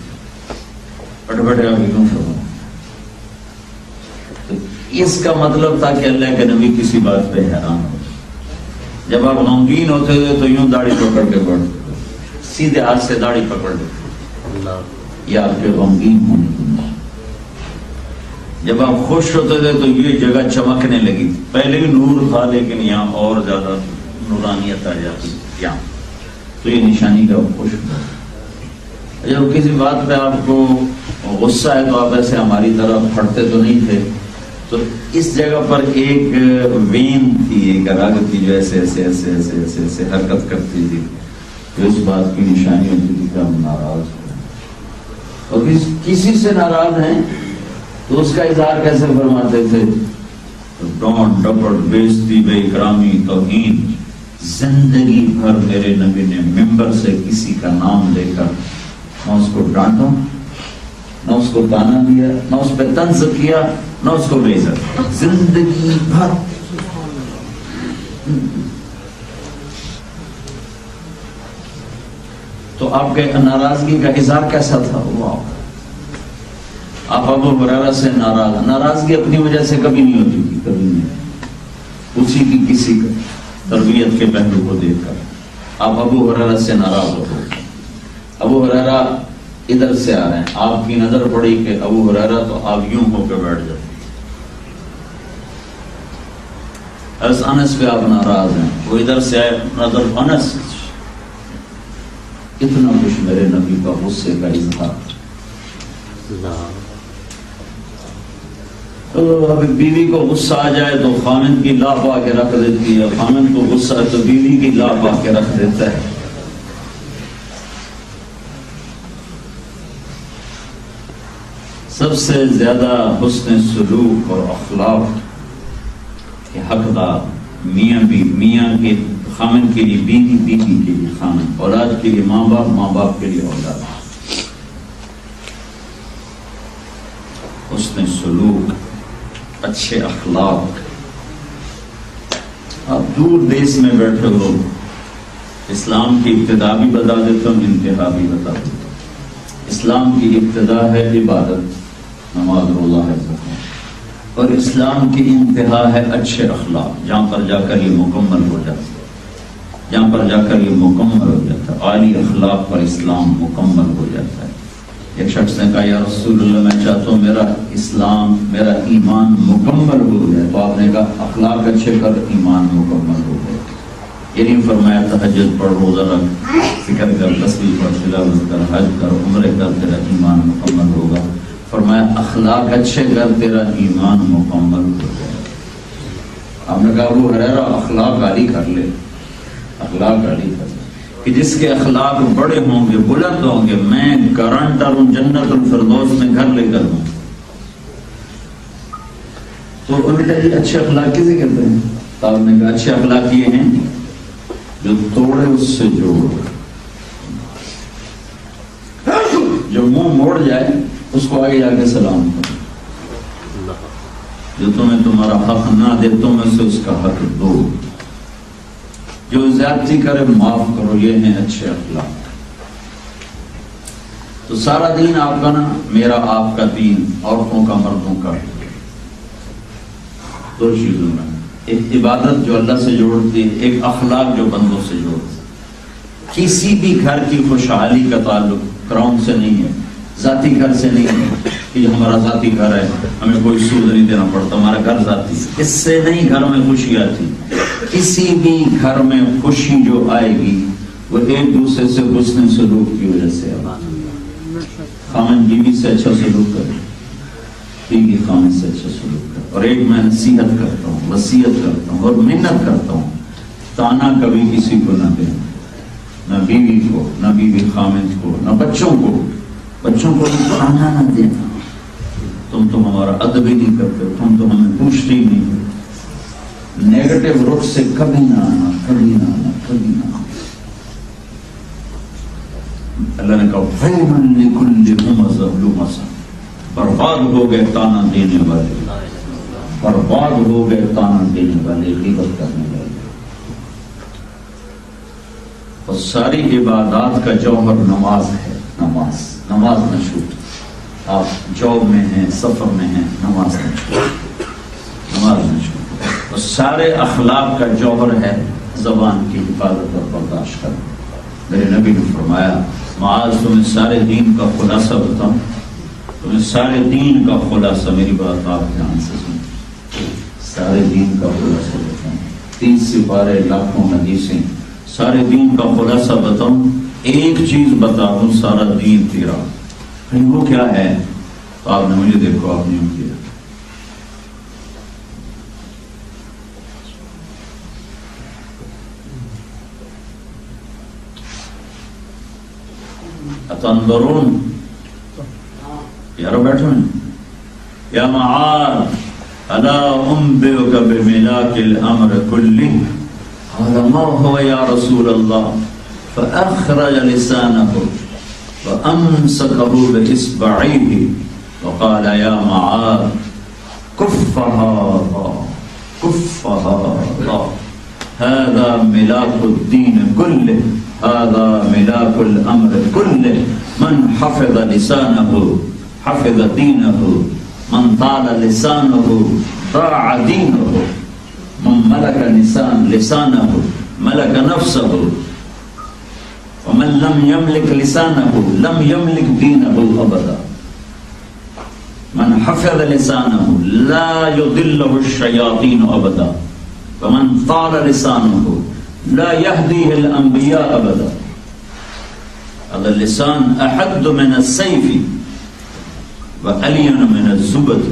پٹ پٹ آپ یوں فرماتے. اس کا مطلب تھا کہ اللہ کے نبی کسی بات پہ حیران ہو. جب آپ غمگین ہوتے تھے تو یوں داڑھی پکڑ کے پڑھتے، سیدھے ہاتھ سے داڑھی پکڑ لیتے، یہ آپ کے غمگین ہونے کی نشانی. جب آپ خوش ہوتے تھے تو یہ جگہ چمکنے لگی. پہلے بھی نور تھا لیکن یہاں اور زیادہ نورانیت آ جاتی یہاں، تو یہ نشانی کا خوش ہوتا. جب کسی بات پہ آپ کو غصہ ہے تو آپ ایسے ہماری طرح پھٹتے تو نہیں تھے، تو اس جگہ پر ایک وین تھی، ایک رگ تھی جو ایسے ایسے ایسے ایسے ایسے ایسے حرکت کرتی تھی. تو اس بات کی نشانی ہوتی تھی کہ ہم ناراض ہیں، اور کسی سے ناراض ہیں تو اس کا اظہار کیسے فرماتے تھے؟ ڈانٹ ڈپٹ بیزتی بے اکرامی توہین. زندگی بھر میرے نبی نے ممبر سے کسی کا نام لے کر نہ اس کو ڈانٹا، نہ اس کو تانا دیا، نہ اس پہ طنز کیا، نہ اس کو بےعزت. زندگی بھر. تو آپ کے ناراضگی کا اظہار کیسا تھا؟ آپ ابو ہریرہ سے ناراضگی اپنی وجہ سے کبھی نہیں ہوتی تھی، کبھی نہیں. اسی کی کسی کا تربیت کے پہلو کو دیکھ کر آپ ابو ہریرہ سے ناراض ہوتے. ابو ہریرہ ادھر سے آ رہے ہیں، آپ کی نظر پڑی کہ ابو ہریرہ، تو آپ یوں ہو کے بیٹھ جاتے. انس پہ آپ ناراض ہیں، وہ ادھر سے آئے، نظر انس. اتنا کچھ میرے نبی کا غصے کا اظہار. اب بیوی کو غصہ آ جائے تو خامن کی لا پا کے رکھ دیتی ہے، خامن کو غصہ ہے تو بیوی کی لا پا کے رکھ دیتا ہے۔ سب سے زیادہ حسن سلوک اور اخلاق کے حقدار میاں کے خامن کے لیے بیوی، بیوی کے لیے خامن، اولاد کے لیے ماں باپ، ماں باپ کے لیے اولاد۔ حسن سلوک، اچھے اخلاق۔ آپ دور دیس میں بیٹھے ہو، اسلام کی ابتدا بھی بتا دیتا ہوں، انتہا بھی بتا دیتا ہوں۔ اسلام کی ابتدا ہے عبادت، نماز، روزہ ہے، زکات، اور اسلام کی انتہا ہے اچھے اخلاق، جہاں پر جا کر یہ مکمل ہو جاتا ہے، جہاں پر جا کر یہ مکمل ہو جاتا ہے، عالی اخلاق پر اسلام مکمل ہو جاتا ہے۔ ایک شخص نے کہا یا رسول اللہ میں چاہتا ہوں میرا اسلام، میرا ایمان مکمل ہو جائے، تو آپ نے کہا اخلاق اچھے کر، ایمان مکمل ہو جائے۔ یہ نہیں فرمایا تہجد پڑھ، روزہ رکھ، فکر کر، تسبیح پڑھ، تلاوت کر، حج کر، عمرے کر، تیرا ایمان مکمل ہوگا۔ فرمایا اخلاق اچھے کر، تیرا ایمان مکمل ہو جائے۔ آپ نے کہا ابو ہریرہ اخلاق عالی کر لے، اخلاق عالی کر لے، کہ جس کے اخلاق بڑے ہوں گے، بلند ہوں گے، میں گارنٹر ہوں جنت الفردوس میں گھر لے کر ہوں۔ تو انہوں نے کہا اچھے اخلاق کسے کہتے ہیں؟ تو آپ نے کہا اچھے اخلاق یہ ہیں جو توڑے اس سے جوڑ، جو منہ موڑ جائے اس کو آگے جا کے سلام کرو، جو تمہیں تمہارا حق نہ دے تمہیں سے اس کا حق دو، جو زیادتی کرے معاف کرو، یہ ہیں اچھے اخلاق۔ تو سارا دین آپ کا نا، میرا آپ کا دین، عورتوں کا مردوں کا، دو چیزوں میں، ایک عبادت جو اللہ سے جوڑتی ہے، ایک اخلاق جو بندوں سے جوڑتی ہے۔ کسی بھی گھر کی خوشحالی کا تعلق گراؤنڈ سے نہیں ہے، ذاتی گھر سے نہیں ہے کہ ہمارا ذاتی گھر ہے ہمیں کوئی سود نہیں دینا پڑتا، ہمارا گھر ذاتی، اس سے نہیں گھر میں خوشی آتی۔ کسی بھی گھر میں خوشی جو آئے گی وہ ایک دوسرے سے حسن سلوک کی وجہ سے آئے۔ خامن بیوی سے اچھا سلوک کرے، بیوی خامن سے اچھا سلوک کرے۔ اور ایک میں نصیحت کرتا ہوں، وصیت کرتا ہوں اور منت کرتا ہوں، تانا کبھی کسی کو نہ دیں، نہ بیوی کو، نہ بیوی خامن کو، نہ بچوں کو، بچوں کو تانا نہ دینا، تم تو ہمارا ادب ہی نہیں کرتے، تم تو ہمیں پوچھتے ہی نہیں۔ نیگیٹو روٹ سے کبھی نہ آنا، کبھی نہ آنا، کبھی نہ آنا۔ اللہ نے کہا وَيْلٌ لِكُلِّ ہُمَزَةٍ لُمَزَةٍ، برباد ہو گئے تانا دینے والے، برباد ہو گئے تانا دینے والے، غیبت کرنے والے۔ اور ساری عبادات کا جوہر نماز ہے، نماز، نماز نہ چھوٹ۔ آپ جاب میں ہیں، سفر میں ہیں، نماز نہ چھوٹ، نماز نہ چھوٹ۔ اور سارے اخلاق کا جوہر ہے زبان کی حفاظت اور برداشت کرنا۔ میرے نبی نے فرمایا معاذ تمہیں سارے دین کا خلاصہ بتاؤں، تمہیں سارے دین کا خلاصہ، میری بات آپ دھیان سے سنیں، سارے دین کا خلاصہ بتاؤں، 3 سپارے، لاکھوں حدیثیں، سارے دین کا خلاصہ بتاؤں، ایک چیز بتا دوں سارا دین تیرا، وہ کیا ہے؟ تو آپ نے مجھے دیکھو، آپ نے کیا اتنظرون، یارو بیٹھو ہیں، یا معاذ الا انبئک بملاک الامر کلہ، قال ما هو یا رسول اللہ، فاخرج لسانه وامسكه باصبعيه وقال يا معاذ كفها كفها، هذا ملاك الدين كله، هذا ملاك الأمر كله، من حفظ لسانه حفظ دينه، من طال لسانه ضاع دينه، من ملك لسانه ملك نفسه، ومن لم يملك لسانه لم يملك دينه أبدا، من حفظ لسانه لا يضله الشياطين أبدا، ومن طال لسانه لا يهديه الأنبياء أبدا۔ هذا اللسان أحد من السيف وألين من الزبد،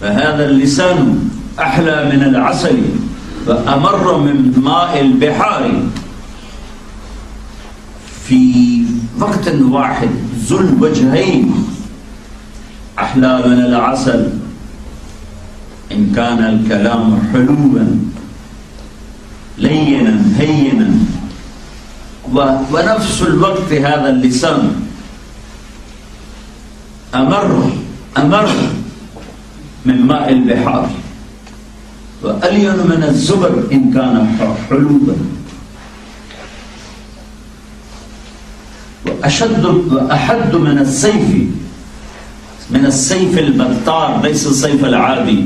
فهذا اللسان أحلى من العسل وأمر من ماء البحار. في وقت واحد ذو الوجهين أحلى من العسل إن كان الكلام حلوا لينا هينا، ونفس الوقت هذا اللسان أمر من ماء البحار وألين من الزبر إن كان حلوا، وأحد من السيف البتار، ليس السيف العادي،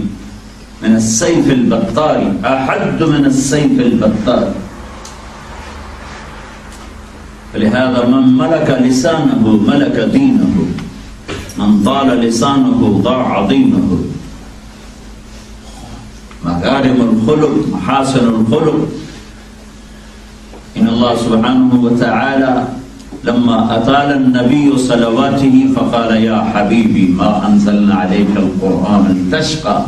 من السيف البتار، أحد من السيف البتار. فلهذا من ملك لسانه ملك دينه، من طال لسانه ضاع دينه. مكارم الخلق، محاسن الخلق. إن الله سبحانه وتعالى لما أطال النبي صلواته فقال يا حبيبي ما أنزلنا عليك القرآن لتشقى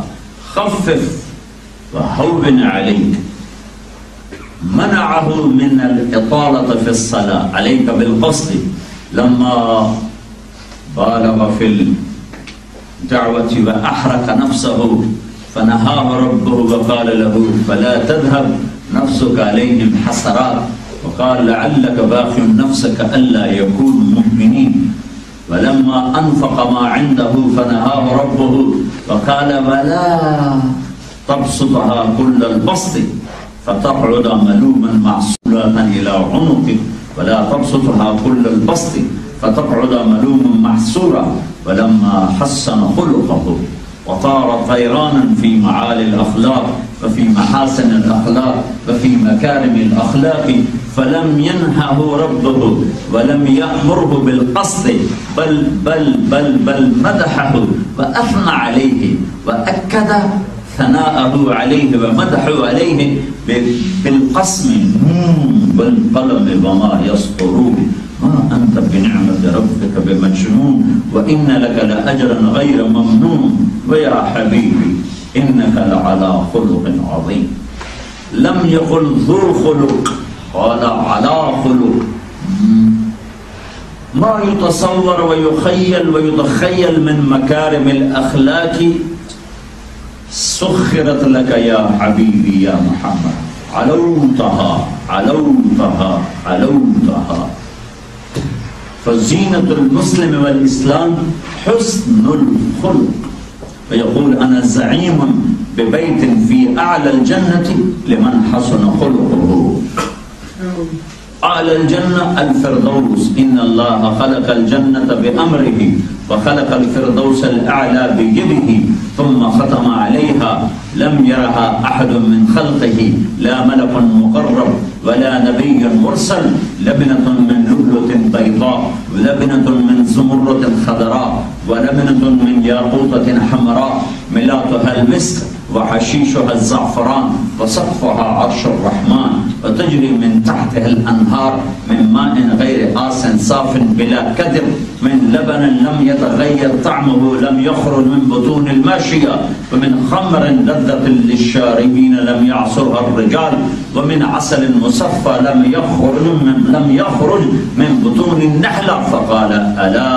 خفف وهون عليك. منعه من الإطالة في الصلاة، عليك بالقصد. لما بالغ في الدعوة وأحرق نفسه فنهاه ربه وقال له فلا تذهب نفسك عليهم حسرات، وقال لعلك باخع نفسك ألا يكونوا مؤمنين. ولما أنفق ما عنده فنهاه ربه وقال ولا تبسطها كل البسط فتقعد ملوما معصولة إلى عنقك، ولا تبسطها كل البسط فتقعد ملوما محسورا. ولما حسن خلقه وطار طيرانا في معالي الأخلاق وفي محاسن الأخلاق وفي مكارم الأخلاق، فلم ينهه ربه ولم يأمره بالقصد، بل مدحه وأثنى عليه وأكد ثناءه عليه ومدحه عليه بالقسم والقلم وما يسطرون ما أنت بنعمة ربك بمجنون وإن لك لأجرا غير ممنون ويا حبيبي إنك لعلى خلق عظيم. لم يقل ذو خلق، قال على خلق. ما يتصور ويخيل ويتخيل من مكارم الأخلاق سخرت لك يا حبيبي يا محمد، علوتها علوتها علوتها. فزينة المسلم والإسلام حسن الخلق. ويقول أنا زعيم ببيت في أعلى الجنة لمن حسن خلقه. أعلى الجنة الفردوس، إن الله خلق الجنة بأمره وخلق الفردوس الأعلى بيده ثم ختم عليها لم يرها أحد من خلقه، لا ملك مقرب ولا نبي مرسل. لبنة من لؤلؤ بيضاء ولبنة من زمرة خضراء ولبنة من ياقوتة حمراء ملاتها المسك وحشيشها الزعفران وسقفها عرش الرحمن، وتجري من تحتها الأنهار من ماء غير آس صاف بلا كدر، من لبن لم يتغير طعمه لم يخرج من بطون الماشية، ومن خمر لذة للشاربين لم يعصرها الرجال، ومن عسل مصفى لم يخرج من بطون النحلة. فقال ألا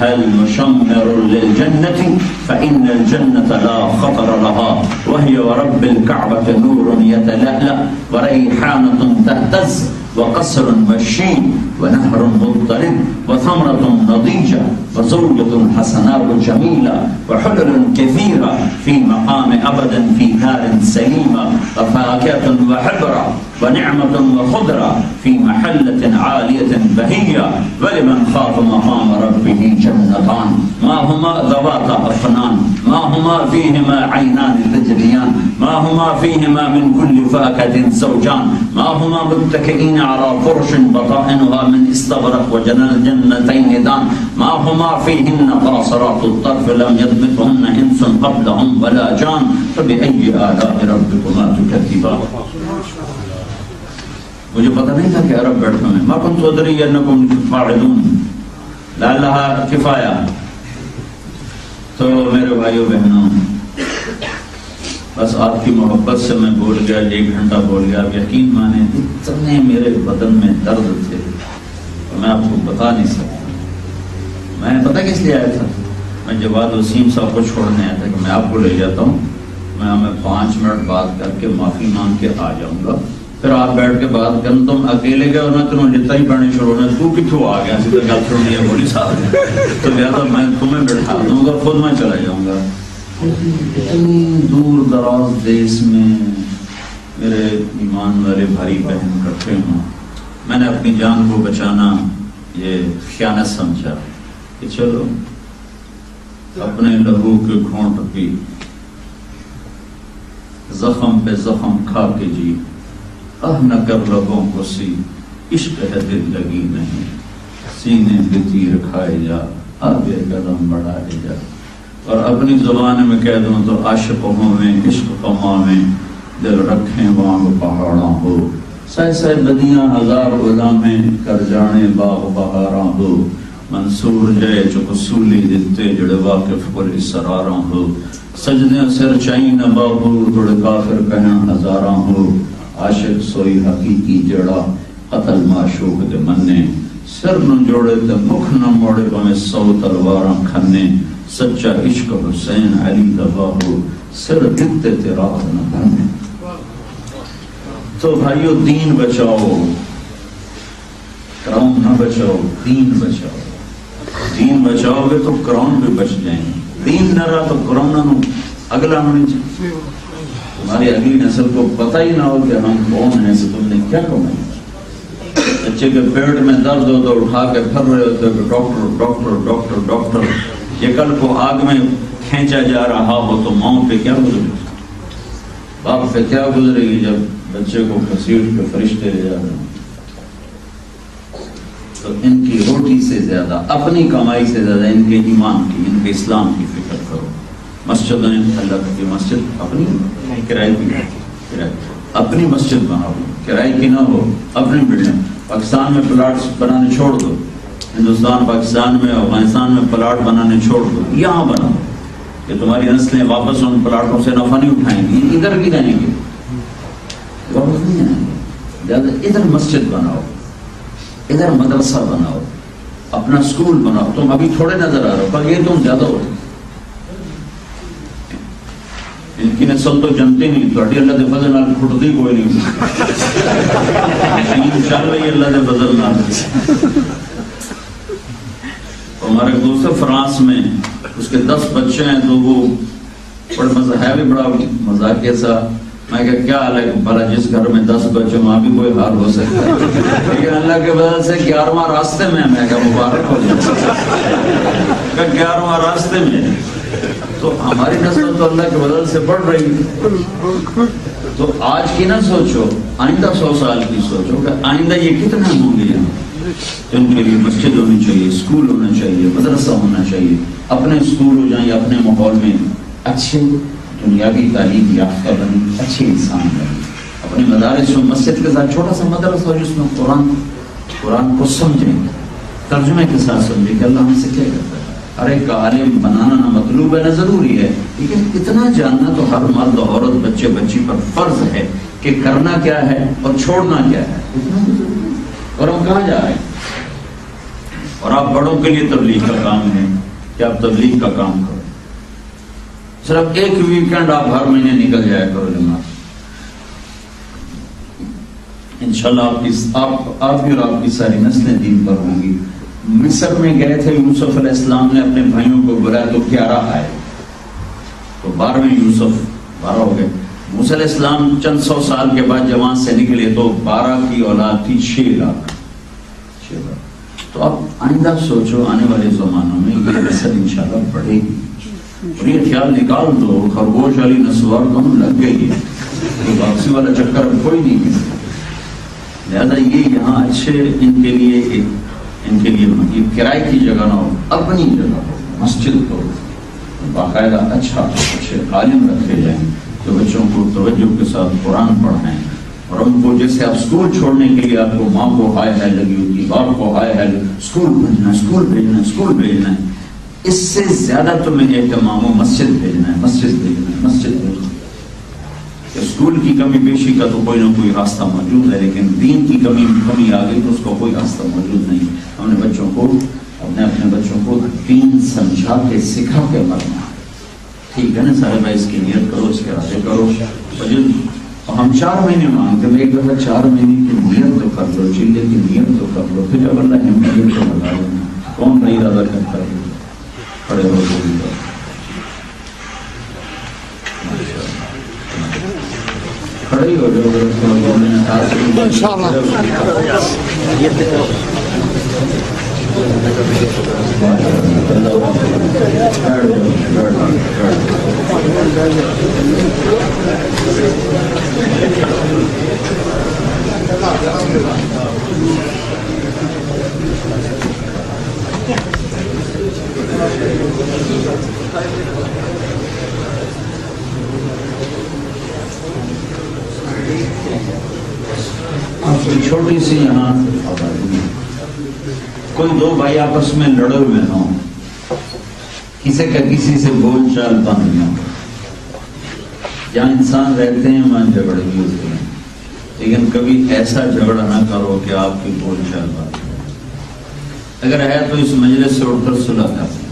هل مشمر للجنة فإن الجنة لا خطر لها، وهي ورب الكعبة نور يتلألأ وريحانة تهتز وقصر مشين ونهر مضطرب وثمرة نضيجة وزوجة حسناء جميلة وحلل كثيرة في مقام أبدا في دار سليمة وفاكهة وحبرة ونعمة وخضرة في محلة عالية بهية. ولمن خاف مقام ربه جنتان ما هما ذواتا أفنان ما هما فيهما عينان تجريان ما هما فيهما من كل فاكهة زوجان ما هما متكئين على فرش بطائنها من استبرق وجنتين دان ما هما فيهن قاصرات الطرف لم يطمثهن إنس قبلهم ولا جان فبأي آلاء ربكما تكذبان. مجھے پتہ نہیں تھا کہ عرب بیٹھے ہیں. ما كنت أدري أنكم قاعدون لعلها كفاية. تو میرے بھائیوں بہنوں، بس آپ کی محبت سے میں بول گیا، 1 گھنٹہ بول گیا. آپ یقین مانیں اتنے میرے بدن میں درد تھے میں آپ کو بتا نہیں سکتا. میں پتہ کس لیے آیا تھا؟ میں جواد وسیم صاحب کو چھوڑنے آیا تھا کہ میں آپ کو لے جاتا ہوں، میں 5 منٹ بات کر کے معافی مانگ کے آ جاؤں گا، پھر آپ بیٹھ کے بات کریں. تم اکیلے گئے ہونا، تمہیں جتنا ہی پڑھنے شروع ہونا، تو کتوں آ گیا سیدھا گل چھوڑنی ہے بولی صاحب نے، تو لہٰذا میں تمہیں بٹھا دوں گا، خود میں چلا جاؤں گا. اتنی دور دراز دیس میں میرے ایمان والے بھائی بہن اکٹھے ہوں، میں نے اپنی جان کو بچانا یہ خیانت سمجھا کہ چلو اپنے لہو کے گھونٹ پی، زخم پہ زخم کھا کے جی، نہ کر لبوں کو سی، عشق ہے دل لگی نہیں، سینے پہ تیر کھائے جا، آگے قدم بڑھائے جا. اور اپنی زبان میں کہہ دوں تو عاشق میں عشق قما میں دل رکھیں وانگ پہاڑاں ہو، سہ سہ بدیاں ہزار غلامیں کر جانے باغ بہاراں ہو، منصور جے چک سولی دتے جڑے واقف پر اسراراں ہو، سجدے سر چائی نہ باہو تھوڑے کافر کہن ہزاراں ہو، عاشق سوئی حقیقی جڑا قتل معشوق دے منے، سر نہ جوڑے تے مکھ نہ موڑے پمیں 100 تلواراں کھنے، سچا عشق حسین علی دباہو سر دتے تے رات نہ بھرنے. تو بھائیو دین بچاؤ، کراؤن نہ بچاؤ، دین بچاؤ. دین بچاؤ گے تو کراؤن بھی بچ جائیں گے. دین نہ رہا تو کرونا نو اگلا ہونے چاہیے. ہماری اگلی نسل کو پتہ ہی نہ ہو کہ ہم کون ہیں، سے تم نے کیا کمایا. بچے کے پیٹ میں درد ہو تو اٹھا کے پھر رہے ہوتے کہ ڈاکٹر ڈاکٹر ڈاکٹر ڈاکٹر. یہ کل کو آگ میں کھینچا جا رہا ہو تو ماں پہ کیا گزرے گی، باپ پہ کیا گزرے گی جب بچے کو گھسیٹ کے فرشتے لے جا رہے ہیں. تو ان کی روٹی سے زیادہ، اپنی کمائی سے زیادہ ان کے ایمان کی، ان کے اسلام کی فکر کرو. مسجد اللہ کی مسجد اپنی کرائے کی، اپنی مسجد بناؤ، کرائے کی نہ ہو، اپنی بلڈنگ. پاکستان میں پلاٹس بنانے چھوڑ دو، ہندوستان پاکستان میں افغانستان میں پلاٹ بنانے چھوڑ دو، یہاں بناؤ کہ تمہاری نسلیں واپس ان پلاٹوں سے نفع نہیں اٹھائیں گی، ادھر بھی رہیں گے، واپس نہیں آئیں گے. زیادہ ادھر مسجد بناؤ، ادھر مدرسہ بناؤ، اپنا اسکول بناؤ. تم ابھی تھوڑے نظر آ رہے ہو پر یہ تم زیادہ ہو. ان کی نسل تو جنتی نہیں، تو اللہ دے فضل نال کھٹتی کوئی نہیں، چل رہی ہے اللہ دے فضل نال. ہمارے دوسرے فرانس میں اس کے 10 بچے ہیں، تو وہ بڑا مزہ ہے، بھی بڑا مزاقیہ سا. میں کہ کیا حال ہے، بھلا جس گھر میں 10 بچے وہاں بھی کوئی حال ہو سکتا ہے، لیکن اللہ کے بدل سے 11واں راستے میں. میں کہا مبارک ہو جائے، کہ 11واں راستے میں. تو ہماری نسل تو اللہ کے بدل سے بڑھ رہی ہے. تو آج کی نہ سوچو، آئندہ 100 سال کی سوچو کہ آئندہ یہ کتنے ہوں گے. ان کے لیے مسجد ہونی چاہیے، اسکول ہونا چاہیے، مدرسہ ہونا چاہیے. اپنے اسکول ہو جائیں، اپنے ماحول میں اچھے دنیاوی تعلیم یافتہ بنی، اچھے انسان بنی. اپنے مدارس میں مسجد کے ساتھ چھوٹا سا مدرسہ ہو جس میں قرآن کو سمجھیں، ترجمے کے ساتھ سمجھیں کہ اللہ ہم سے کیا کرتا ہے. ہر ایک کا عالم بنانا نہ مطلوب ہے نہ ضروری ہے، لیکن اتنا جاننا تو ہر مرد عورت بچے بچی پر فرض ہے کہ کرنا کیا ہے اور چھوڑنا کیا ہے. اتنا تو ضروری ہے. اور ہم کہاں جا رہے ہیں؟ اور آپ بڑوں کے لیے تبلیغ کا کام ہے کہ آپ تبلیغ کا کام کرو. صرف ایک ویکینڈ آپ ہر مہینے نکل جایا کرو جناب. انشاءاللہ آپ بھی اور آپ کی ساری نسلیں دین پر ہوں گی. مصر میں گئے تھے یوسف علیہ السلام نے اپنے بھائیوں کو بلایا تو 11 آئے، تو 12ویں یوسف 12 ہو گئے. موسیٰ علیہ السلام چند 100 سال کے بعد جوان سے نکلے تو 12 کی اولاد تھی 6 لاکھ. تو اب آئندہ سوچو آنے والے زمانوں میں یہ نسل انشاءاللہ بڑھے گی. اور یہ خیال نکال دو خرگوش والی نسوار تو ہم لگ گئی ہے، تو واپسی والا چکر اب کوئی نہیں ہے. لہذا یہ یہاں اچھے ان کے لیے یہ کرائے کی جگہ نہ ہو، اپنی جگہ ہو، مسجد ہو، باقاعدہ اچھے عالم رکھے جائیں جو بچوں کو توجہ کے ساتھ قرآن پڑھائیں. اور ان کو جیسے آپ اسکول چھوڑنے کے لیے آپ کو ماں کو ہائے ہائے لگی ہوتی، باپ کو ہائے ہائے اسکول بھیجنا ہے. اس سے زیادہ تمہیں اہتمام ہو مسجد بھیجنا ہے، مسجد بھیجنا ہے، مسجد بھیجنا ہے۔ اسکول کی کمی بیشی کا تو کوئی نہ کوئی راستہ موجود ہے، لیکن دین کی کمی آ گئی تو اس کا کوئی راستہ موجود نہیں۔ ہم نے بچوں کو اپنے بچوں کو دین سمجھا کے سکھا کے مرنا، ٹھیک ہے نا سارے بھائی، اس کی نیت کرو، اس کے ارادے کرو۔ اور ہم 4 مہینے مانگتے ہیں، ایک دفعہ 4 مہینے کی نیت تو کر لو، چلے کی نیت تو کر لو، پھر جب اللہ ہمت دے تو لگا لو۔ کون نہیں ارادہ کرتا ہے؟ کھڑے ہو کھڑے ہی ہو چھوٹی سی یہاں کوئی 2 بھائی آپس میں لڑے ہوئے ہوں، کسی کا کسی سے بول چال بند نہ ہو۔ جہاں انسان رہتے ہیں وہاں جھگڑے بھی ہوتے ہیں، لیکن کبھی ایسا جھگڑا نہ کرو کہ آپ کی بول چال بند ہو۔ اگر ہے تو اس مجلس سے اٹھ کر صلح کر دیں،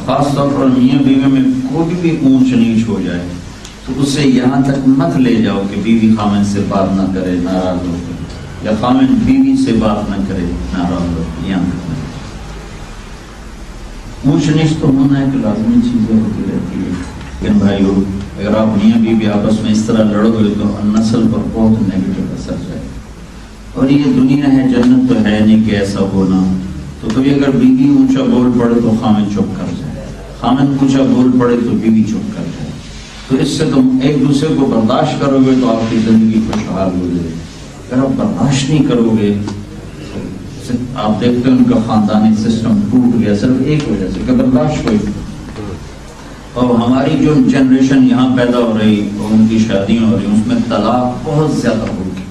خاص طور پر میاں بیوی میں کوئی بھی اونچ نیچ ہو جائے تو اس سے یہاں تک مت لے جاؤ کہ بیوی خامن سے بات نہ کرے ناراض ہو، یا خامن بیوی سے بات نہ کرے ناراض ہو، یہاں تک نہیں۔ اونچ نیچ تو ہونا ہے کہ لازمی چیزیں ہوتی رہتی ہے، لیکن بھائیو اگر آپ میاں بیوی آپس میں اس طرح لڑو گے تو نسل پر بہت نیگیٹو اثر جائے۔ اور یہ دنیا ہے، جنت تو ہے نہیں کہ ایسا ہونا۔ تو کبھی اگر بیوی اونچا بول پڑے تو خامن چپ کر جائے، خامن اونچا بول پڑے تو بیوی چپ کر جائے۔ تو اس سے تم ایک دوسرے کو برداشت کرو گے تو آپ کی زندگی خوشحال ہو جائے۔ اگر آپ برداشت نہیں کرو گے تو آپ دیکھتے ہیں ان کا خاندانی سسٹم ٹوٹ گیا صرف ایک وجہ سے کہ برداشت کوئی۔ اور ہماری جو جنریشن یہاں پیدا ہو رہی اور ان کی شادیاں ہو رہی اس میں طلاق بہت زیادہ ہوگی۔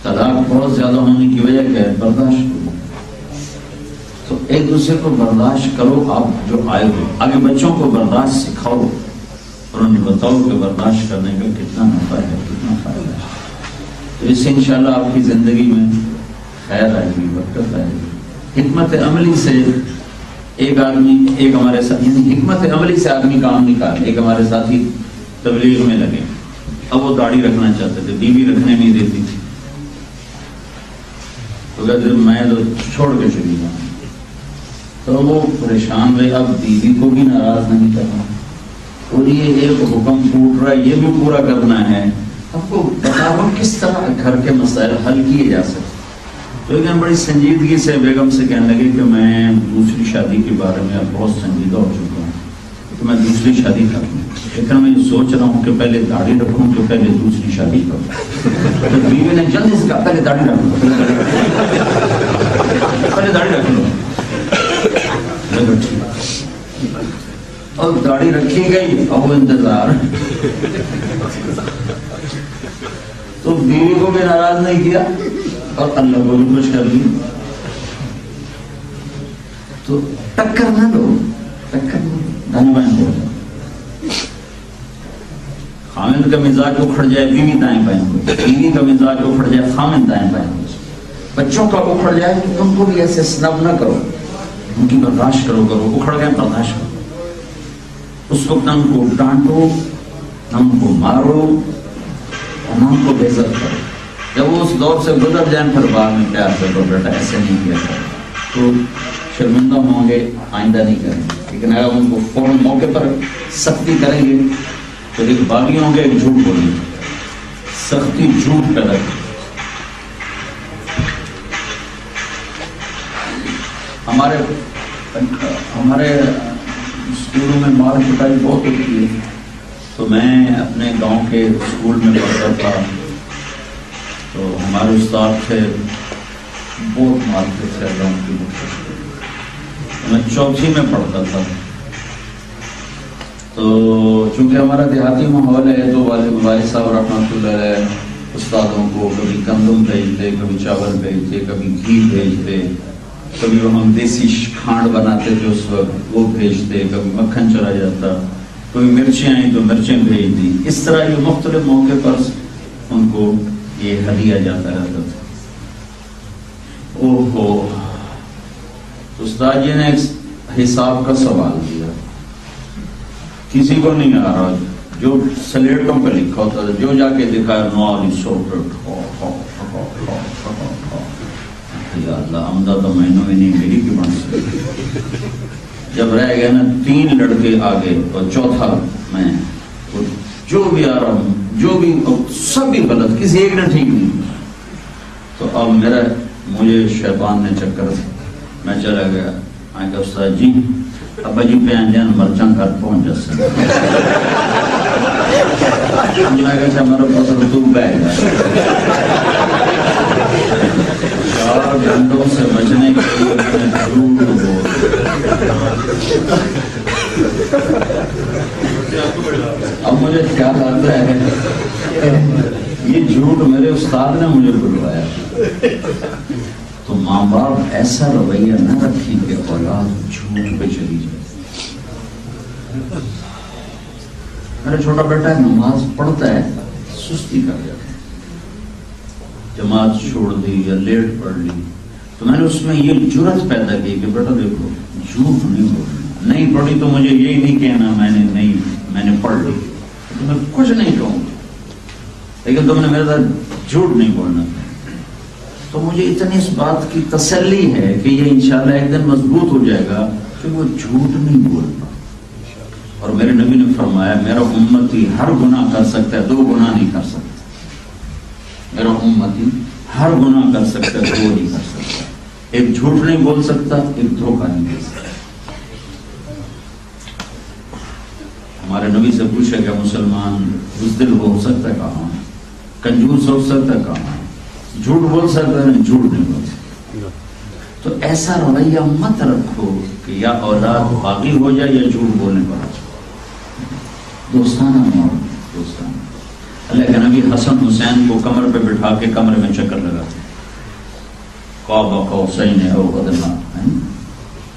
طلاق بہت زیادہ ہونے کی وجہ کیا ہے؟ برداشت کو۔ تو ایک دوسرے کو برداشت کرو، آپ جو آئے ہو آگے بچوں کو برداشت سکھاؤ اور انہیں بتاؤ کہ برداشت کرنے کا کتنا نفع ہے، کتنا فائدہ ہے۔ تو اس سے انشاءاللہ آپ کی زندگی میں خیر آئے گی، برکت آئے گی۔ حکمت عملی سے ایک ہمارے ساتھ، یعنی حکمت عملی سے آدمی کام نکال۔ ایک ہمارے ساتھی تبلیغ میں لگے، اب وہ داڑھی رکھنا چاہتے تھے، بیوی رکھنے نہیں دیتی تھی، تو کہتے میں تو چھوڑ کے چلی جاؤں۔ تو وہ پریشان رہے، اب بیوی کو بھی ناراض نہیں کرنا اور یہ ایک حکم ٹوٹ رہا ہے، یہ بھی پورا کرنا ہے۔ آپ کو بتاؤ کس طرح گھر کے مسائل حل کیے جا سکتے۔ تو ایک بڑی سنجیدگی سے بیگم سے کہنے لگے کہ میں دوسری شادی کے بارے میں اب بہت سنجیدہ ہو چکا ہوں، تو میں دوسری شادی کروں، لیکن میں یہ سوچ رہا ہوں کہ پہلے داڑھی رکھوں تو پہلے دوسری شادی کروں۔ تو بیوی نے جلدی سے کہا پہلے داڑھی رکھ لو، پہلے داڑھی رکھ لو۔ اور داڑھی رکھی گئی، اب انتظار۔ تو بیوی کو بھی ناراض نہیں کیا اور اللہ کو بھی خوش کر دیا۔ تو ٹکر نہ دو، ٹکر دائیں بائیں ہو جائے۔ خامن کا مزاج اکھڑ جائے بیوی دائیں بائیں ہو جائے، بیوی کا مزاج اکھڑ جائے خامن دائیں بائیں ہو جائے۔ بچوں کا اکھڑ جائے تو ان کو بھی ایسے سنب نہ کرو، ان کی برداشت کرو، اکھڑ گئے برداشت کرو۔ اس وقت نہ ان کو ڈانٹو، نہ ان کو مارو، اور نہ ان کو بے عزت کرو۔ جب وہ اس دور سے گزر جائیں پھر بعد میں پیار سے کرو، بیٹا ایسے نہیں کیا کرو، تو شرمندہ ہوں گے، آئندہ نہیں کریں گے۔ لیکن اگر ان کو فوراً موقع پر سختی کریں گے تو ایک باغی ہوں گے، ایک جھوٹ بولیں گے، سختی جھوٹ پیدا کرے۔ ہمارے اسکولوں میں مار پٹائی بہت ہوتی ہے، تو میں اپنے گاؤں کے اسکول میں پڑھتا تھا، تو ہمارے استاد تھے بہت مارتے تھے اللہ ان کی مختصر۔ میں چوتھی میں پڑھتا تھا، تو چونکہ ہمارا دیہاتی ماحول ہے تو والد صاحب رحمۃ اللہ علیہ استادوں کو کبھی گندم بھیجتے، کبھی چاول بھیجتے، کبھی گھی بھیجتے، کبھی ہم دیسی کھانڈ بناتے تھے اس وقت وہ بھیجتے، کبھی مکھن چلا جاتا، کوئی مرچیں آئیں تو مرچیں بھیج دی. اس طرح یہ مختلف موقع پر ان کو یہ ہدیہ جاتا رہتا تھا. اوہو، استاد جی نے حساب کا سوال دیا، کسی کو نہیں آ رہا، جو سلیٹوں پہ لکھا ہوتا تھا، جو جا کے دکھایا یا اللہ عمدہ تو مہینوں میں نہیں میری کی بن سکتی. جب رہ گیا نا 3 لڑکے آگے اور چوتھا میں، جو بھی آ رہا ہوں، جو بھی سب بھی غلط، کسی ایک نے ٹھیک نہیں. تو اب مجھے شیطان نے چکر، میں چلا گیا. میں کہا استاد جی ابا جی پہ جان مرچاں گھر پہنچ جا میں کہا میرا پسر تو بہ گیا. 4 گھنٹوں سے بچنے کے لیے اب مجھے کیا لگتا ہے یہ جھوٹ میرے استاد نے مجھے بلوایا. تو ماں باپ ایسا رویہ نہ رکھی کہ اولاد جھوٹ پہ چلی جائے. میرا چھوٹا بیٹا ہے، نماز پڑھتا ہے، سستی کر جاتا ہے، جماعت چھوڑ دی یا لیٹ پڑھ لی، تو میں نے اس میں یہ جرات پیدا کی کہ بیٹا دیکھو جھوٹ نہیں بولنا، نہیں پڑھی تو مجھے یہی نہیں کہنا میں نے پڑھ لی، تو میں کچھ نہیں کہوں گا، لیکن تم نے میرے ساتھ جھوٹ نہیں بولنا. تو مجھے اتنی اس بات کی تسلی ہے کہ یہ انشاءاللہ ایک دن مضبوط ہو جائے گا کہ وہ جھوٹ نہیں بولنا. اور میرے نبی نے فرمایا میرا امتی ہر گناہ کر سکتا ہے، 2 گناہ نہیں کر سکتا. میرا امتی ہر گناہ کر سکتا ہے، 2 نہیں کر سکتا. ایک جھوٹ نہیں بول سکتا، ایک دھوکہ نہیں دے سکتا. ہمارے نبی سے پوچھا کہ مسلمان بزدل ہو سکتا ہے کہاں، کنجوس ہو سکتا ہے کہاں، جھوٹ بول سکتا ہے، جھوٹ نہیں بول سکتا. تو ایسا رویہ مت رکھو کہ یا اولاد باغی ہو جائے یا جھوٹ بولنے پر. دوستانہ ماحول، دوستانہ. اللہ کے نبی حسن حسین کو کمر پہ بٹھا کے کمرے میں چکر لگاتے، قاب قوسین او ادنیٰ،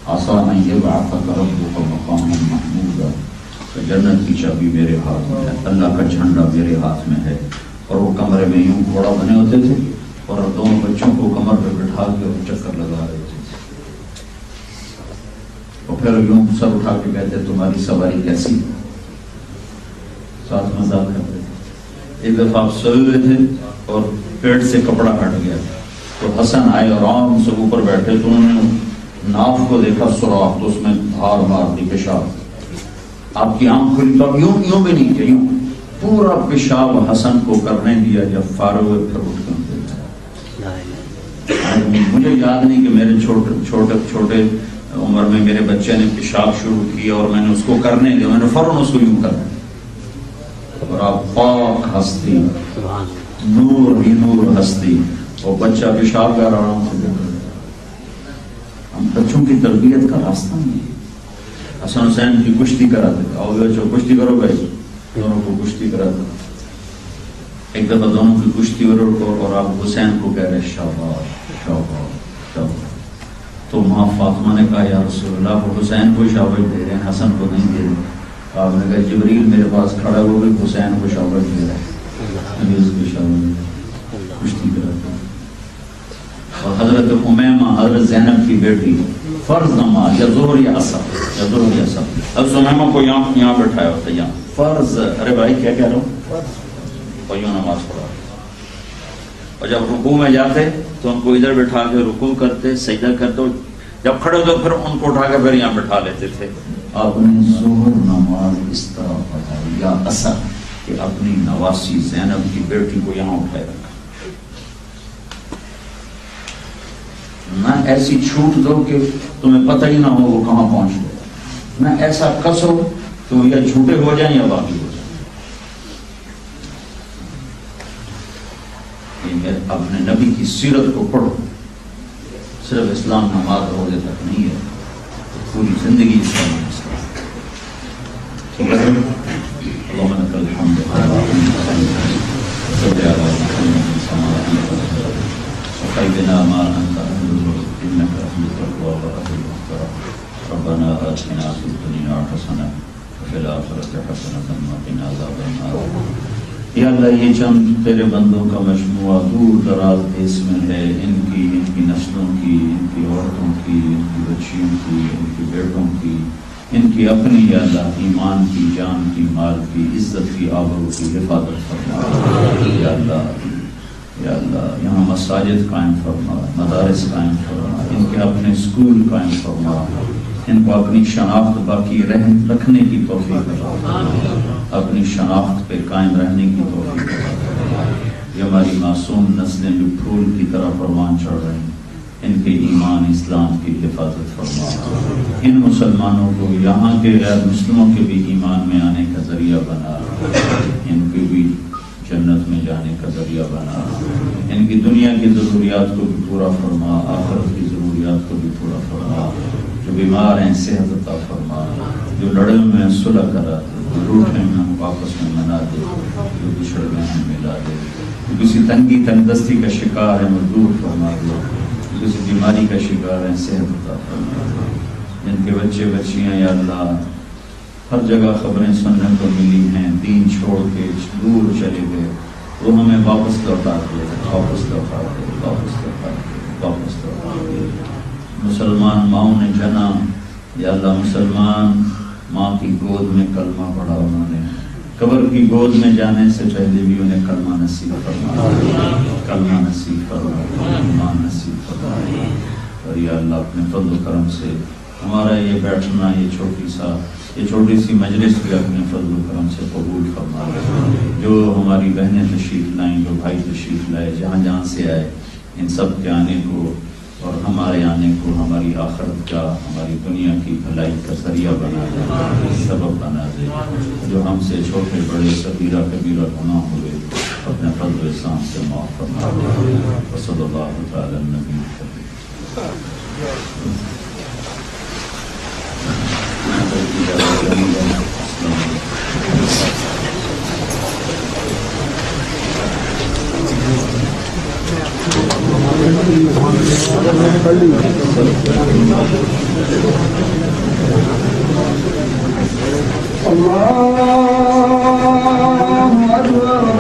عسیٰ ان یبعثک ربک مقاما محمودا. جنت کی چابی میرے ہاتھ میں ہے، اللہ کا جھنڈا میرے ہاتھ میں ہے. اور وہ کمرے میں یوں گھوڑا بنے ہوتے تھے اور 2 بچوں کو کمر پہ بٹھا کے وہ چکر لگا رہے تھے. اور پھر یوں سر اٹھا کے کہتے تمہاری سواری کیسی، ساتھ مذاق کرتے تھے. ایک دفعہ آپ سوئے ہوئے تھے اور پیٹ سے کپڑا ہٹ گیا، تو حسن آئے اور آرام سے اوپر بیٹھے، تو انہوں نے ناف کو دیکھا سوراخ، تو اس میں دھار مار دی پیشاب. آپ کی آنکھ کھلی تو یوں بھی نہیں تھے، یوں پورا پیشاب حسن کو کرنے دیا. جب فارغ ہوئے پھر اٹھ کر مجھے یاد نہیں کہ میرے چھوٹے عمر میں میرے بچے نے پیشاب شروع کیا اور میں نے اس کو کرنے دیا، میں نے فوراً اس کو یوں کر دیا. اور آپ پاک ہستی، نور ہی نور ہستی، اور بچہ پیشاب کر آرام سے دیکھ رہا. ہم بچوں کی تربیت کا راستہ نہیں ہے. حسن حسین کی کشتی کراتے تھے، آؤ بچوں کشتی کرو بھائی، دونوں کو کشتی کراتے. ایک دفعہ دونوں کی کشتی اور آپ حسین کو کہہ رہے شاباش شاباش شاباش. تو ماں فاطمہ نے کہا یا رسول اللہ وہ حسین کو شاباش دے رہے ہیں، حسن کو نہیں دے رہے. آپ نے کہا جبریل میرے پاس کھڑا ہو گئے، حسین کو شاباش دے رہے ہیں، اس کو شاباش کشتی کراتے. اور حضرت امیمہ حضرت زینب کی بیٹی فرض نماز یا ظہر یا عصر یا ظہر یا عصر، حضرت امیمہ کو یہاں بٹھایا ہوتا ہے، یہاں فرض. ارے بھائی کیا کہہ رہا ہوں، اور یوں نماز پڑھا. اور جب رکوع میں جاتے تو ان کو ادھر بٹھا کے رکوع کرتے، سجدہ کرتے، جب کھڑے ہوتے پھر ان کو اٹھا کے پھر یہاں بٹھا لیتے تھے. آپ نے ظہر نماز اس طرح پڑھائی یا عصر کہ اپنی نواسی زینب کی بیٹی کو یہاں اٹھائے رکھا. نہ ایسی چھوٹ دو کہ تمہیں پتہ ہی نہ ہو وہ کہاں پہنچ گئے، نہ ایسا کسو کہ وہ یا جھوٹے ہو جائیں یا باقی ہو جائیں. اپنے نبی کی سیرت کو پڑھو. صرف اسلام نماز روزے تک نہیں ہے، پوری زندگی اسلام ہے. ٹھیک ہے، اللهم لك الحمد وقنا ما انت انك ربنا آتنا في الدنيا حسنة وفي الآخرة حسنة وقنا عذاب النار. یا اللہ یہ چند تیرے بندوں کا مجموعہ دور دراز دیس میں ہے، ان کی نسلوں کی، ان کی عورتوں کی، ان کی بچیوں کی، ان کی بیٹوں کی، ان کی اپنی یا اللہ ایمان کی، جان کی، مال کی، عزت کی، آبرو کی حفاظت فرما یا اللہ. یا اللہ یہاں مساجد قائم فرما، مدارس قائم فرما، ان کے اپنے اسکول قائم فرما، ان کو اپنی شناخت باقی رکھنے کی توفیق عطا، اپنی شناخت پہ قائم رہنے کی توفیق عطا. یہ ہماری معصوم نسلیں جو پھول کی طرح پروان چڑھ رہے ہیں، ان کے ایمان اسلام کی حفاظت فرما. ان مسلمانوں کو یہاں کے غیر مسلموں کے بھی ایمان میں آنے کا ذریعہ بنا، ان کی بھی جنت میں جانے کا ذریعہ بنا. ان کی دنیا کی ضروریات کو بھی پورا فرما، آخرت کی ضروریات کو بھی پورا فرما. جو بیمار ہیں صحت عطا فرما، جو لڑے ہوئے ہیں صلح کرا دے، جو روٹھے ہیں ہم واپس میں منا دے، جو بچھڑ گئے ہیں ملا دے، جو کسی تنگی دستی کا شکار ہے مزدور فرما دے، جو کسی بیماری کا شکار ہے صحت عطا فرما. جن کے بچے بچیاں یا اللہ ہر جگہ خبریں سننے کو ملی ہیں، دین چھوڑ کے دور چلے گئے، وہ ہمیں واپس لوٹا دے، واپس لوٹا دے، واپس لوٹا دے، واپس لوٹا دے. مسلمان ماؤں نے جنا یا اللہ، مسلمان ماں کی گود میں کلمہ پڑھا، انہوں نے قبر کی گود میں جانے سے پہلے بھی انہیں کلمہ نصیب فرما، کلمہ نصیب فرما، ایمان نصیب فرما. اور یا اللہ اپنے فضل و کرم سے ہمارا یہ بیٹھنا، یہ چھوٹی سی مجلس بھی اپنے فضل و کرم سے قبول فرما. جو ہماری بہنیں تشریف لائیں، جو بھائی تشریف لائے، جہاں جہاں سے آئے، ان سب کے آنے کو اور ہمارے آنے کو ہماری آخرت کا، ہماری دنیا کی بھلائی کا ذریعہ بنا دے، سبب بنا دے. جو ہم سے چھوٹے بڑے صغیرہ کبیرہ گناہ ہوئے اپنے فضل و احسان سے معاف فرما دے. وصلی اللہ تعالی علی النبی الکریم. اللہ اکبر.